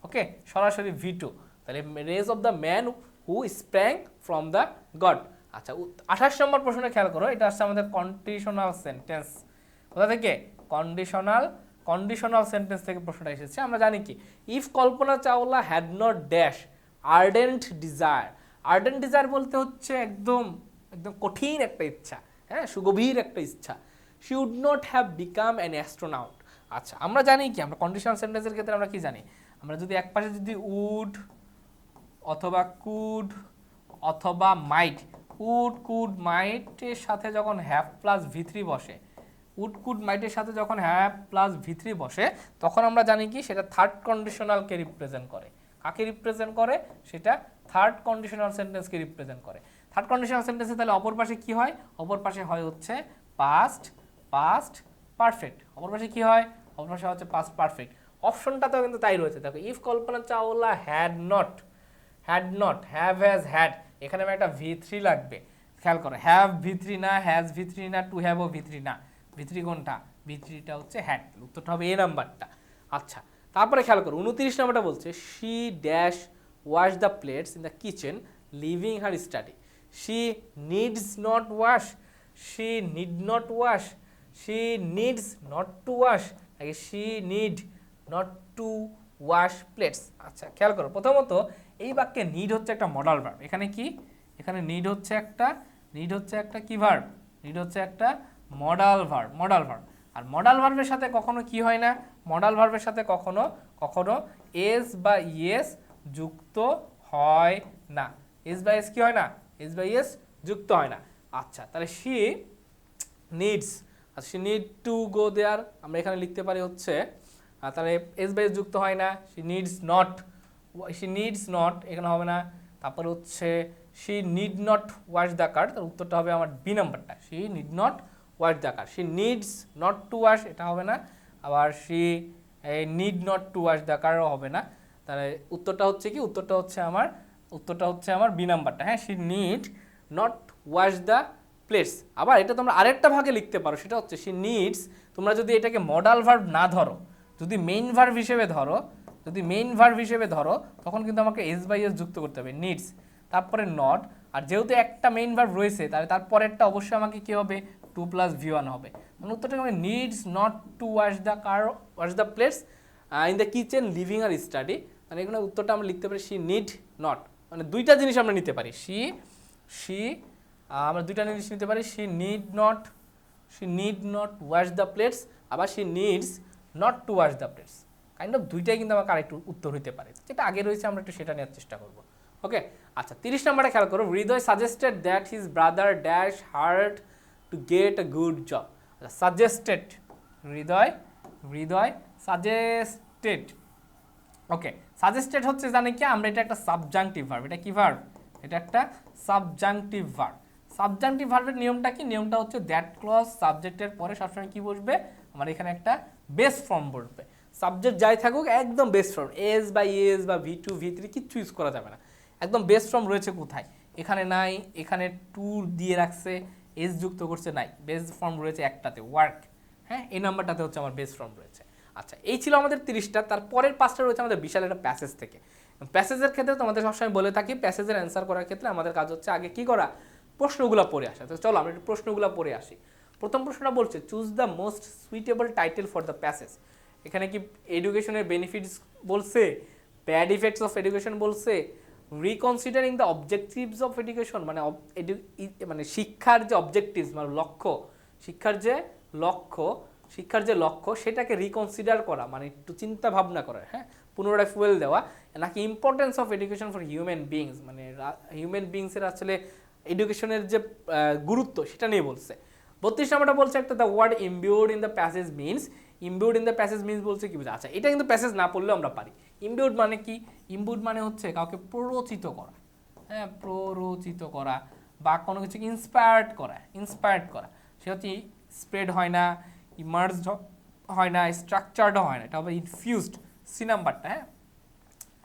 ওকে, সরাসরি ভি2। তাহলে race of the man who sprang from the god. আচ্ছা, 28 নম্বর প্রশ্নটা খেয়াল করো, এটা আসছে আমাদের কন্ডিশনাল সেন্টেন্স। কোথা থেকে? কন্ডিশনাল সেন্টেন্স থেকে প্রশ্নটা এসেছে। আমরা জানি কি, if Kalpana Chawla had not dash ardent desire বলতে হচ্ছে একদম কঠিন একটা ইচ্ছা, হ্যাঁ, সুগভীর একটা ইচ্ছা। She would not have become an astronaut. আচ্ছা, আমরা জানি কি, আমরা কন্ডিশনাল সেন্টেন্সের ক্ষেত্রে আমরা কি জানি? আমরা যদি এক পাশে যদি উড অথবা কুড অথবা মাইট, উড কুড মাইটের সাথে যখন হ্যাভ প্লাস ভি3 বসে, উড কুড মাইটের সাথে যখন হ্যাভ প্লাস ভি3 বসে, তখন আমরা জানি কি সেটা থার্ড কন্ডিশনালকে রিপ্রেজেন্ট করে। কাকে রিপ্রেজেন্ট করে? সেটা থার্ড কন্ডিশনাল সেন্টেন্সকে রিপ্রেজেন্ট করে। থার্ড কন্ডিশনাল সেন্টেন্সে তাহলে অপর পাশে কি হয়? অপর পাশে হয় হচ্ছে পাস্ট পারফেক্ট, অপর পাশে কি হয়, অপর পাশে হচ্ছে পাস্ট পারফেক্ট। অপশনটাতেও কিন্তু তাই রয়েছে, দেখো if Kalpana Chawla had not, have has had, এখানে আমার একটা V3 লাগবে, খেয়াল করো হ্যাভ V3 না, হ্যাজ V3 না, টু হ্যাভও V3 না, V3 কোনটা, V3টা হচ্ছে হ্যাড, উত্তরটা হবে এ নাম্বারটা। আচ্ছা তারপরে খেয়াল করো 29 নাম্বারটা বলছে she dash wash the plates in the kitchen living her study. She needs not wash, she need not wash, she needs not to wash, নাকি she need not to wash plates. আচ্ছা খেয়াল করো প্রথমত এই বাক্যে নিড হচ্ছে একটা modal verb, এখানে কি, এখানে নিড হচ্ছে একটা কি ভার্ব, নিড হচ্ছে একটা মডাল ভার্ব, আর মডাল ভার্বের সাথে কখনো কি হয় না, মডাল ভার্বের সাথে কখনো এস বা ইয়েস যুক্ত হয় না, এস বা এস কি হয় না, এস বা ইয়েস যুক্ত হয় না। আচ্ছা তাহলে she needs, she need to go there, আমরা এখানে লিখতে পারি হচ্ছে তাহলে এস বা এস যুক্ত হয় না, শি নিডস নট এখানে হবে না। তারপর হচ্ছে she need not wash the car, তার উত্তরটা হবে আমার বি নাম্বারটা, she need not wash the car. She needs not to wash এটা হবে না, আবার she need not to wash the কারও হবে না। তাহলে উত্তরটা হচ্ছে কি, উত্তরটা হচ্ছে আমার বি নাম্বারটা, হ্যাঁ she need not wash the plates. আবার এটা তোমরা আরেকটা ভাগে লিখতে পারো, সেটা হচ্ছে শি নিডস, তোমরা যদি এটাকে মডাল ভার্ব না ধরো, যদি মেইন ভার্ব হিসেবে ধরো তখন কিন্তু আমাকে এস বাই এস যুক্ত করতে হবে, নিডস তারপরে নট, আর যেহেতু একটা মেইন ভার্ব রয়েছে তাহলে তারপরেরটা অবশ্যই আমাকে কি হবে, 2 + V1 হবে, মানে উত্তরটা হবে needs not to wash the plates in the kitchen living আর স্টাডি। মানে এখানে উত্তরটা আমরা লিখতে পারি শি নিড নট, মানে দুইটা জিনিস আমরা নিতে পারি, আমরা দুইটা জিনিস নিতে পারি, she need not wash the plates, আবার she needs not to wash the plates, kind of দুইটাই কিন্তু আমাকে আরেকটু উত্তর হতে পারে, যেটা আগে রয়েছে আমরা একটু সেটা নেওয়ার চেষ্টা করব। ওকে আচ্ছা 30 নম্বরে খেয়াল করো, Hriday suggested that his brother dash hard to get a good job. আচ্ছা suggested, Hriday suggested, okay suggested হচ্ছে জানি কি আমরা, এটা একটা সাবজাংটিভ ভার্ব, এটা কি ভার্ব, এটা একটা সাবজাংটিভ ভার্ব। সাবজাংটিভ ভার্বের নিয়মটা কি, নিয়মটা হচ্ছে দ্যাট ক্লজ সাবজেক্টের পরে সবসময় কি বসবে, আমার এখানে একটা বেস ফর্ম বসবে, সাবজেক্ট যাই থাকুক একদম বেস ফর্ম, এস বা ইএস বা V2 V3 কিচ্ছু ইউজ করা যাবে না, একদম বেস ফর্ম রয়েছে কোথায়, এখানে নাই, এখানে টু দিয়ে রাখছে, এস যুক্ত করছে নাই, বেস ফর্ম রয়েছে একটাতে ওয়ার্ক, হ্যাঁ এই নাম্বারটাতে হচ্ছে আমার বেস ফর্ম রয়েছে। আচ্ছা এই ছিল আমাদের 30টা, তারপরের 5টা রয়েছে আমাদের বিশাল একটা প্যাসেজ থেকে। প্যাসেজের ক্ষেত্রে তোমাদের সবসময় বলে থাকি, প্যাসেজের অ্যান্সার করার ক্ষেত্রে আমাদের কাজ হচ্ছে আগে কি করা, প্রশ্নগুলো পড়ে আসা। তো চলো আমরা একটু প্রশ্নগুলো পড়ে আসি। প্রথম প্রশ্নটা বলছে choose the most suitable title for the passage. এখানে কি এডুকেশনের বেনিফিটস বলছে, ব্যাড ইফেক্টস অফ এডুকেশন বলছে, রিকনসিডারিং দ্য অবজেক্টিভস অফ এডুকেশন, মানে শিক্ষার যে অবজেক্টিভস মানে লক্ষ্য, শিক্ষার যে লক্ষ্য সেটাকে রিকনসিডার করা, মানে একটু চিন্তা ভাবনা করা, হ্যাঁ পুনরায় ফুয়েল দেওয়া, নাকি importance of education for human beings, মানে হিউম্যান বিংসের আসলে এডুকেশনের যে গুরুত্ব সেটা নিয়ে বলছে। 32 নম্বরটা বলছে একটা the word imbued in the passage means, বলছে কি বুঝা। আচ্ছা এটা কিন্তু প্যাসেজ না পড়লেও আমরা পারি। ইমবিউড মানে কি, ইমবিউড মানে হচ্ছে কাউকে প্ররোচিত করা, হ্যাঁ প্ররোচিত করা, বা কোনো কিছুকে ইন্সপায়ার্ড করা, সে হচ্ছে স্প্রেড হয় না, ইমার্জড হয় না, স্ট্রাকচার্ডও হয় না, এটা হবে ইনফিউজড, সি নাম্বারটা। হ্যাঁ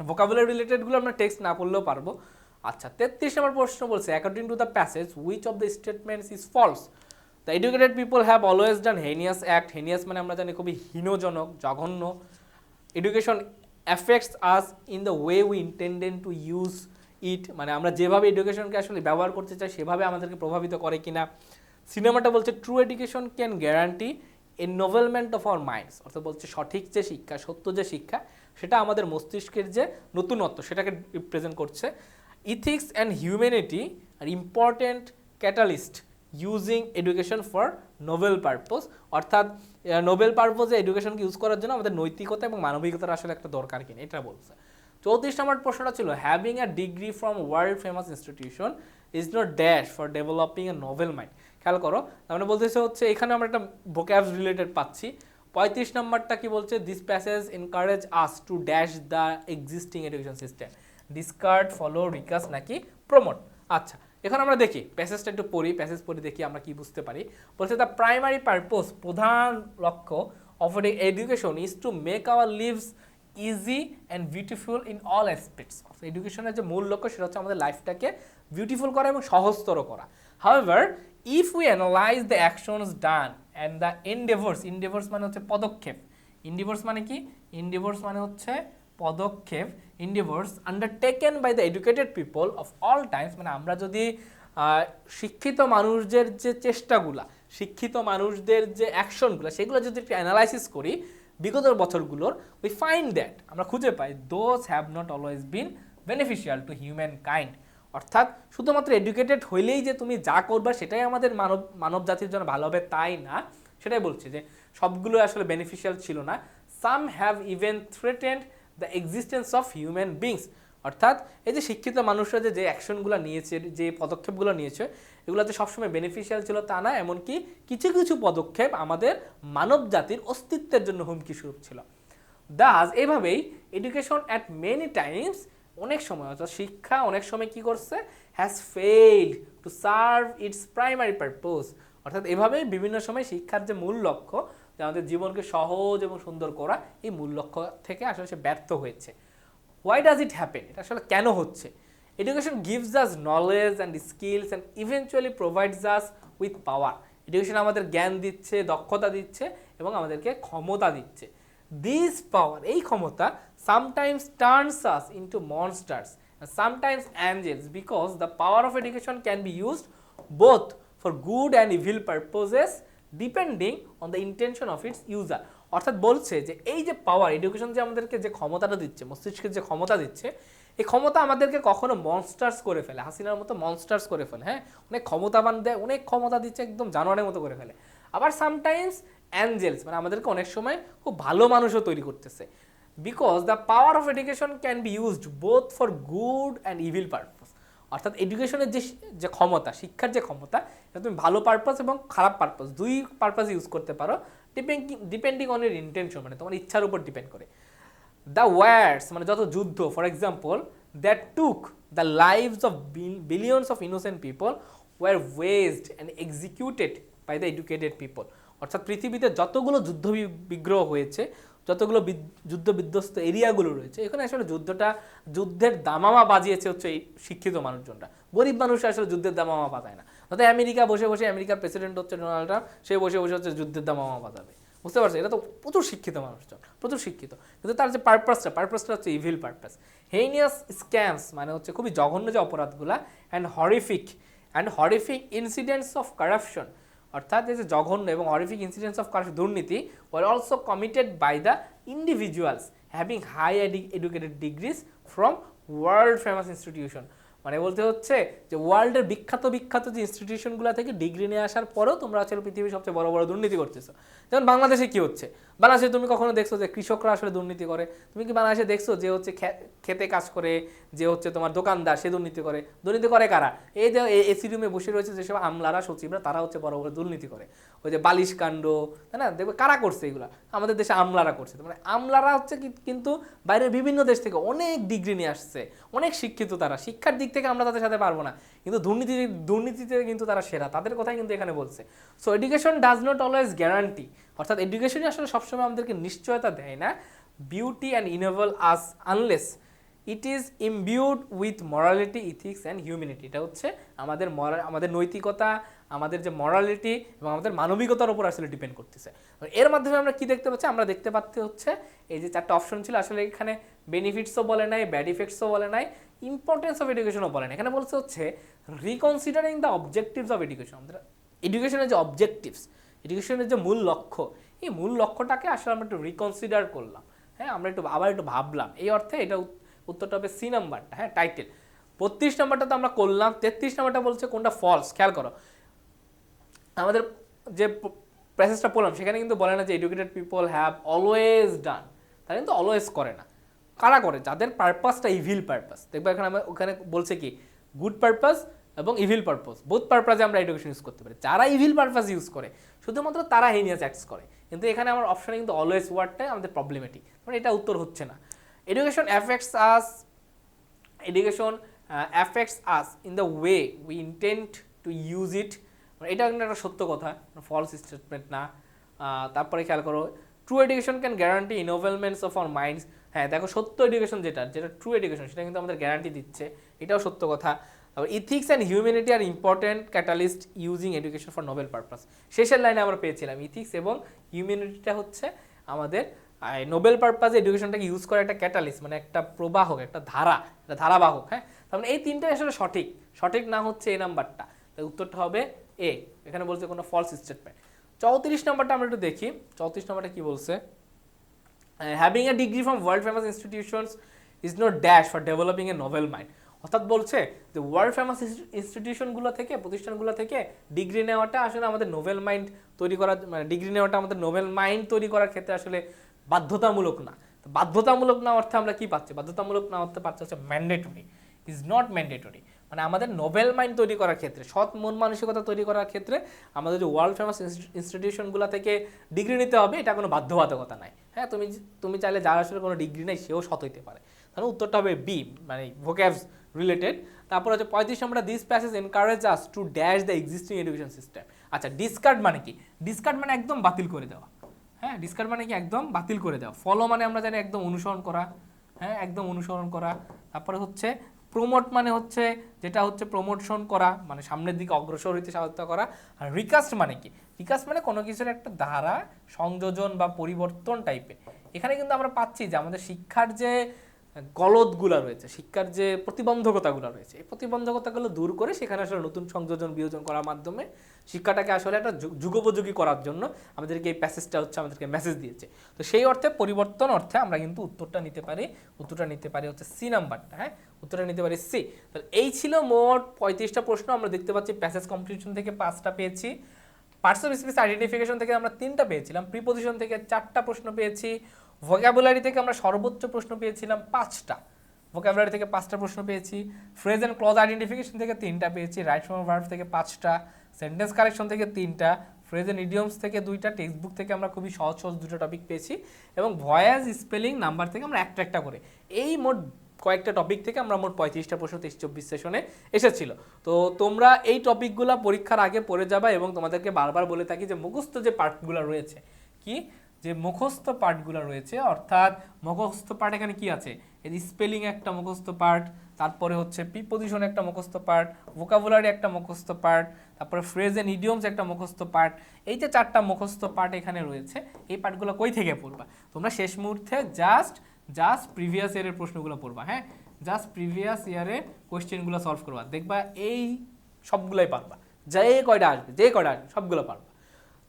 ভোকাবুলারি রিলেটেডগুলো আমরা টেক্সট না পড়লেও পারবো। আচ্ছা 33 নম্বর প্রশ্ন বলছে according to the passage which of the statements is false. The educated people have always done heinous act, heinous মানে আমরা জানি খুবই হীনজনক, জঘন্য। Education affects us in the way we intended to use it, মানে আমরা যেভাবে এডুকেশনকে আসলে ব্যবহার করতে চাই সেভাবে আমাদেরকে প্রভাবিত করে কিনা। সিনেমাটা বলছে true education can guarantee ennoblement of our minds, অর্থাৎ বলছে সঠিক যে শিক্ষা, সত্য যে শিক্ষা, সেটা আমাদের মস্তিষ্কের যে নতুনত্ব সেটাকে রিপ্রেজেন্ট করছে। Ethics and humanity are important catalyst using education for noble purpose, অর্থাৎ নোবেল পারপোজে এডুকেশনকে ইউজ করার জন্য আমাদের নৈতিকতা এবং মানবিকতার আসলে একটা দরকার কিনা এটা বলছে। 34 নম্বর প্রশ্নটা ছিল having a degree from world famous institution is not dash for developing A Nobel mind. খেয়াল করো তার মানে বলতেছে হচ্ছে এখানে আমরা একটা ভোক্যাবস রিলেটেড পাচ্ছি। 35 নম্বরটা কি বলছে, this passage encourage us to dash the existing education system, discard, follow, recast নাকি প্রমোট। আচ্ছা এখন আমরা দেখি প্যাসেজটা একটু পড়ি, প্যাসেজ পড়ি দেখি আমরা কি বুঝতে পারি। বলছে দ্য প্রাইমারি পারপোজ, প্রধান লক্ষ্য of education is to make our lives easy and beautiful in all aspects. এডুকেশনের যে মূল লক্ষ্য সেটা হচ্ছে আমাদের লাইফটাকে বিউটিফুল করা এবং সহজতর করা। However if we analyse the actions done and the endeavours মানে হচ্ছে পদক্ষেপ, ইন্ডিভার্স মানে কি, ইন্ডিভার্স মানে হচ্ছে পদক্ষেপ, endeavours undertaken by the educated people of all times, মানে আমরা যদি শিক্ষিত মানুষদের যে চেষ্টাগুলা, শিক্ষিত মানুষদের যে অ্যাকশনগুলো, সেগুলো যদি একটু অ্যানালাইসিস করি বিগত বছরগুলোর, উই ফাইন্ড দ্যাট, আমরা খুঁজে পাই those have not always been beneficial to humankind. অর্থাৎ শুধুমাত্র এডুকেটেড হইলেই যে তুমি যা করবা সেটাই আমাদের মানব জাতির জন্য ভালো হবে তাই না, সেটাই বলছি যে সবগুলো আসলে বেনিফিশিয়াল ছিল না। সাম have even threatened the existence of human beings. অর্থাৎ এই যে শিক্ষিত মানুষরা যে অ্যাকশনগুলো নিয়েছে, যে পদক্ষেপগুলো নিয়েছে, এগুলো যে সবসময় বেনিফিশিয়াল ছিল তা না, এমনকি কিছু কিছু পদক্ষেপ আমাদের মানব জাতির অস্তিত্বের জন্য হুমকি স্বরূপ ছিল। দাস এভাবেই এডুকেশন অ্যাট মেনি টাইমস, অনেক সময় অর্থাৎ শিক্ষা অনেক সময় কি করছে, has failed to serve it's primary purpose. অর্থাৎ এভাবেই বিভিন্ন সময় শিক্ষার যে মূল লক্ষ্য, যে আমাদের জীবনকে সহজ এবং সুন্দর করা, এই মূল লক্ষ্য থেকে আসলে সে ব্যর্থ হয়েছে। হোয়াই ডাজ ইট হ্যাপেন, এটা আসলে কেন হচ্ছে? Education gives us knowledge and skills and eventually provides us with power. Education আমাদের জ্ঞান দিচ্ছে, দক্ষতা দিচ্ছে এবং আমাদেরকে ক্ষমতা দিচ্ছে। দিস পাওয়ার, এই ক্ষমতা, sometimes turns us into monsters and sometimes angels, because the power of education can be used both for good and evil purposes depending on the intention of its user. অর্থাৎ বলছে যে এই যে পাওয়ার, এডুকেশন যে আমাদেরকে যে ক্ষমতাটা দিচ্ছে, মস্তিষ্কের যে ক্ষমতা দিচ্ছে, এই ক্ষমতা আমাদেরকে কখনো মনস্টার্স করে ফেলে, হাসিনার মতো মনস্টার্স করে ফেলে, হ্যাঁ, অনেক ক্ষমতাবান দেয়, অনেক ক্ষমতা দিচ্ছে, একদম জানোয়ারের মতো করে ফেলে। আবার সামটাইমস অ্যাঞ্জেলস, মানে আমাদেরকে অনেক সময় খুব ভালো মানুষও তৈরি করতেছে। Because the power of education can be used both for good and evil purpose. অর্থাৎ এডুকেশনের যে ক্ষমতা, শিক্ষার যে ক্ষমতা, এটা তুমি ভালো পারপাস এবং খারাপ পারপাস, দুই পারপাস ইউজ করতে পারো, ডিপেন্ডিং অন ইউর ইন্টেনশন, মানে তোমার ইচ্ছার উপর ডিপেন্ড করে। দ্য ওয়ার্স, মানে যত যুদ্ধ, for example, that took the lives of billions of innocent people were waged and executed by the educated people. অর্থাৎ পৃথিবীতে যতগুলো যুদ্ধ বিগ্রহ হয়েছে, যতগুলো যুদ্ধ বিধ্বস্ত এরিয়াগুলো রয়েছে, এখানে আসলে যুদ্ধের দামামা বাজিয়েছে হচ্ছে এই শিক্ষিত মানুষজনরা। গরিব মানুষ আসলে যুদ্ধের দামামা বাজায় না। অর্থাৎ আমেরিকা বসে বসে, আমেরিকার প্রেসিডেন্ট হচ্ছে ডোনাল্ড ট্রাম্প, সে বসে বসে হচ্ছে যুদ্ধের দামামা বাজাবে, বুঝতে পারছো? এটা তো প্রচুর শিক্ষিত মানুষজন, প্রচুর শিক্ষিত, কিন্তু তার যে পারপাসটা হচ্ছে ইভিল পারপাস। হেইনিয়াস স্ক্যামস, মানে হচ্ছে খুবই জঘন্য যে অপরাধগুলা, and horrific incidents of corruption, অর্থাৎ এই যে জঘন্য এবং হরিফিক ইনসিডেন্টস অফ কারাপশন, দুর্নীতি, were also committed by the individuals having high educated degrees from world famous institution. মানে বলতে হচ্ছে যে ওয়ার্ল্ডের বিখ্যাত যে ইনস্টিটিউশনগুলো থেকে ডিগ্রি নিয়ে আসার পরেও তোমরা আসলে পৃথিবীর সবচেয়ে বড় বড় দুর্নীতি করতেছো। যেমন বাংলাদেশে কি হচ্ছে, বাংলাদেশে তুমি কখনো দেখছো যে কৃষকরা আসলে দুর্নীতি করে? তুমি কি বাংলাদেশে দেখছো যে হচ্ছে খেতে কাজ করে, যে হচ্ছে তোমার দোকানদার, সে দুর্নীতি করে? দুর্নীতি করে কারা? এই যে এসি রুমে বসে রয়েছে যেসব আমলারা, সচিবরা, তারা হচ্ছে বড় বড় দুর্নীতি করে। ওই যে বালিশ কাণ্ড, তাই না, দেখবে কারা করছে এগুলো? আমাদের দেশে আমলারা করছে। মানে আমলারা হচ্ছে কিন্তু বাইরের বিভিন্ন দেশ থেকে অনেক ডিগ্রি নিয়ে আসছে, অনেক শিক্ষিত তারা, শিক্ষার দিক থেকে আমরা তাদের সাথে পারবো না, কিন্তু দুর্নীতিতে কিন্তু তারা সেরা, তাদের কথাই কিন্তু এখানে বলছে। So education does not always guarantee, অর্থাৎ এডুকেশনই আসলে সবসময় আমাদেরকে নিশ্চয়তা দেয় না, beauty and enable us unless it is imbued with morality, ethics and humanity. এটা হচ্ছে আমাদের নৈতিকতা, আমাদের যে মরালিটি এবং আমাদের মানবিকতার উপর আসলে ডিপেন্ড করতেছে। এর মাধ্যমে আমরা কি দেখতে পাচ্ছি? আমরা দেখতে পাচ্ছি হচ্ছে এই যে চারটা অপশন ছিল, আসলে এখানে বেনিফিটসও বলে নাই, ব্যাড ইফেক্টসও বলে নাই, ইম্পর্টেন্স অফ এডুকেশনও বলে নাই। এখানে বলছে হচ্ছে রিকনসিডারিং দ্য অবজেক্টিভস অফ এডুকেশন। আমাদের এডুকেশনের যে অবজেক্টিভস, এডুকেশনের যে মূল লক্ষ্য, এই মূল লক্ষ্যটাকে আসলে আমরা একটু রিকনসিডার করলাম, হ্যাঁ, আমরা আবার একটু ভাবলাম। এই অর্থে এটা উত্তরটা হবে সি নাম্বারটা, হ্যাঁ, টাইটেল। 32 নাম্বারটা তো আমরা করলাম, 33 নাম্বারটা বলছে কোনটা ফলস। খেয়াল করো, আমাদের যে প্যাসেজটা পড়লাম সেখানে কিন্তু বলে না যে এডুকেটেড পিপল হ্যাভ অলওয়েজ ডান, তারা কিন্তু অলওয়েজ করে না। কারা করে? যাদের পারপাসটা ইভিল পারপাস। দেখবো এখানে ওখানে বলছে কি গুড পারপাস এবং ইভিল পারপাস, বোথ পারপাসে আমরা এডুকেশন ইউজ করতে পারি। যারা ইভিল পারপাস ইউজ করে শুধুমাত্র তারা হেনিয়াস অ্যাক্টস করে, কিন্তু এখানে আমার অপশনে কিন্তু অলওয়েজ ওয়ার্ডটাই আমাদের প্রবলেমেটিক, মানে এটা উত্তর হচ্ছে না। Education affects us, education affects us in the way we intent two use ইট, এটা কিন্তু একটা সত্য কথা, ফলস স্টেটমেন্ট না। তারপরে খেয়াল করো, true education can guarantee involvements of our minds. হ্যাঁ দেখো, সত্য এডুকেশন যেটা ট্রু এডুকেশন সেটা কিন্তু আমাদের গ্যারান্টি দিচ্ছে, এটাও সত্য কথা। তারপর ethics and humanity are important catalyst using education for noble purpose. শেষের লাইনে আমরা পেয়েছিলাম ইথিক্স এবং হিউম্যানিটিটা হচ্ছে আমাদের নোবেল পারপাসে এডুকেশনটাকে ইউজ করা একটা ক্যাটালিস্ট, মানে একটা প্রবাহক, একটা ধারা, একটা ধারাবাহক। হ্যাঁ, তার মানে এই তিনটাই আসলে সঠিক, সঠিক না হচ্ছে এই নাম্বারটা, তাই উত্তরটা হবে এ। এখানে বলছে কোনো ফলস স্টেটমেন্ট। 34 নম্বরটা আমরা একটু দেখি, 34 নম্বরটা কি বলছে, having a degree from world famous institutions is not dash for developing A Nobel mind. অর্থাৎ বলছে যে ওয়ার্ল্ড ফেমাস ইনস্টিটিউশনগুলো থেকে, প্রতিষ্ঠানগুলো থেকে ডিগ্রি নেওয়াটা আসলে আমাদের নোবেল মাইন্ড তৈরি করার, মানে ডিগ্রি নেওয়াটা আমাদের নোবেল মাইন্ড তৈরি করার ক্ষেত্রে আসলে বাধ্যতামূলক না। তো বাধ্যতামূলক না অর্থে আমরা কি পাচ্ছি, বাধ্যতামূলক না অর্থে পাচ্ছি হচ্ছে ম্যান্ডেটরি, ইজ নট ম্যান্ডেটরি। মানে আমাদের নোবেল মাইন্ড তৈরি করার ক্ষেত্রে, সৎ মন মানসিকতা তৈরি করার ক্ষেত্রে আমাদের যে ওয়ার্ল্ড ফেমাস ইনস্টিটিউশনগুলো থেকে ডিগ্রি নিতে হবে, এটা কোনো বাধ্যবাধকতা নাই। হ্যাঁ, তুমি চাইলে যার আসলে কোনো ডিগ্রি নেই সেও সৎ হইতে পারে। তাহলে উত্তরটা হবে বি, মানে ভোক্যাবস রিলেটেড। তারপর হচ্ছে 35 নম্বরটা, this passage encourage us to dash the existing education system. আচ্ছা, ডিসকার্ড মানে কি? ডিসকার্ড মানে একদম বাতিল করে দেওয়া। হ্যাঁ, ডিসকার্ড মানে কি? একদম বাতিল করে দেওয়া। ফলো মানে আমরা জানি একদম অনুসরণ করা, হ্যাঁ একদম অনুসরণ করা। তারপরে হচ্ছে প্রমোট মানে হচ্ছে যেটা হচ্ছে প্রমোশন করা, মানে সামনের দিকে অগ্রসর হইতে সহায়তা করা। আর রিকাস্ট মানে কি? রিকাস্ট মানে কোনো কিছুর একটা ধারা সংযোজন বা পরিবর্তন টাইপের। এখানে কিন্তু আমরা পাচ্ছি যে আমাদের শিক্ষার যে গলদগুলো রয়েছে, শিক্ষার যে প্রতিবন্ধকতাগুলো রয়েছে, এই প্রতিবন্ধকতাগুলো দূর করে সেখানে আসলে নতুন সংযোজন বিয়োজন করার মাধ্যমে শিক্ষাটাকে আসলে একটা যুগোপযোগী করার জন্য আমাদেরকে এই প্যাসেজটা হচ্ছে আমাদেরকে মেসেজ দিয়েছে। তো সেই অর্থে পরিবর্তন অর্থে আমরা কিন্তু উত্তরটা নিতে পারি হচ্ছে সি নাম্বারটা। হ্যাঁ, উত্তরটা নিতে পারি সি। তাহলে এই ছিল মোট 35টা প্রশ্ন। আমরা দেখতে পাচ্ছি প্যাসেজ কমপ্লিশন থেকে 5টা পেয়েছি, পার্টস অফ স্পিচ আইডেন্টিফিকেশন থেকে আমরা 3টা পেয়েছিলাম, প্রিপোজিশন থেকে 4টা প্রশ্ন পেয়েছি, ভোকাবুলারি থেকে আমরা সর্বোচ্চ প্রশ্ন পেয়েছিলাম 5টা, ভোকাবুলারি থেকে 5টা প্রশ্ন পেয়েছি, ফ্রেজ অ্যান্ড ক্লজ আইডেন্টিফিকেশন থেকে 3টা পেয়েছি, রাইট ফর্ম ভার্ব থেকে 5টা, সেন্টেন্স কারেকশন থেকে 3টা, ফ্রেজ অ্যান্ড ইডিয়মস থেকে 2টা, টেক্সট বুক থেকে আমরা খুবই সহজ 2টো টপিক পেয়েছি, এবং ভয়েস স্পেলিং নাম্বার থেকে আমরা একটা করে, এই মোট কয়েকটা টপিক থেকে আমরা মোট 35টা প্রশ্ন 23-24 সেশনে এসেছিল। তো তোমরা এই টপিকগুলো পরীক্ষার আগে পড়ে যাবা, এবং তোমাদেরকে বারবার বলে থাকি যে মুখস্থ যে পার্টগুলো রয়েছে, কি যে মুখস্থ পার্টগুলো রয়েছে, অর্থাৎ মুখস্থ পার্ট এখানে কি আছে, এই স্পেলিং একটা মুখস্থ পার্ট, তারপরে হচ্ছে প্রিপোজিশন একটা মুখস্থ পার্ট, ভোকাবুলারি একটা মুখস্থ পার্ট, তারপরে ফ্রেজ এন্ড ইডিয়মস একটা মুখস্থ পার্ট, এই যে 4টা মুখস্থ পার্ট এখানে রয়েছে, এই পার্টগুলো কই থেকে পড়বা তোমরা? শেষ মুহূর্তে জাস্ট প্রিভিয়াস ইয়ারের প্রশ্নগুলো পড়বা। হ্যাঁ, জাস্ট প্রিভিয়াস ইয়ারের কোয়েশ্চেনগুলো সলভ করবা, দেখবা এই সবগুলোই পারবা, যে কয়টা আসবে সবগুলো পারবা।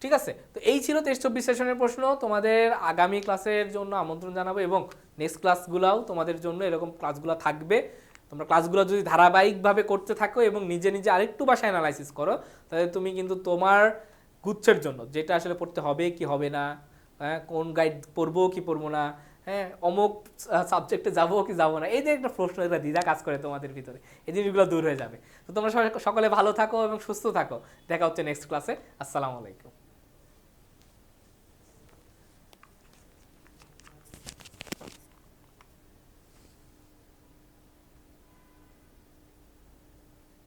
ঠিক আছে, তো এই ছিল 23-24 সেশনের প্রশ্ন। তোমাদের আগামী ক্লাসের জন্য আমন্ত্রণ জানাবো, এবং নেক্সট ক্লাসগুলোও তোমাদের জন্য এরকম ক্লাসগুলো থাকবে। তোমরা ক্লাসগুলো যদি ধারাবাহিকভাবে করতে থাকো এবং নিজে আরেকটু বাসায় অ্যানালাইসিস করো, তাহলে তুমি কিন্তু তোমার গুচ্ছের জন্য, যেটা আসলে পড়তে হবে কি হবে না, হ্যাঁ কোন গাইড পড়বো কি পড়বো না, হ্যাঁ অমুক সাবজেক্টে যাবো কি যাবো না, এই যে একটা প্রশ্ন, একটা দ্বিধা কাজ করে তোমাদের ভিতরে, এই জিনিসগুলো দূর হয়ে যাবে। তো তোমরা সকলে ভালো থাকো এবং সুস্থ থাকো। দেখা হচ্ছে নেক্সট ক্লাসে। আসসালামু আলাইকুম।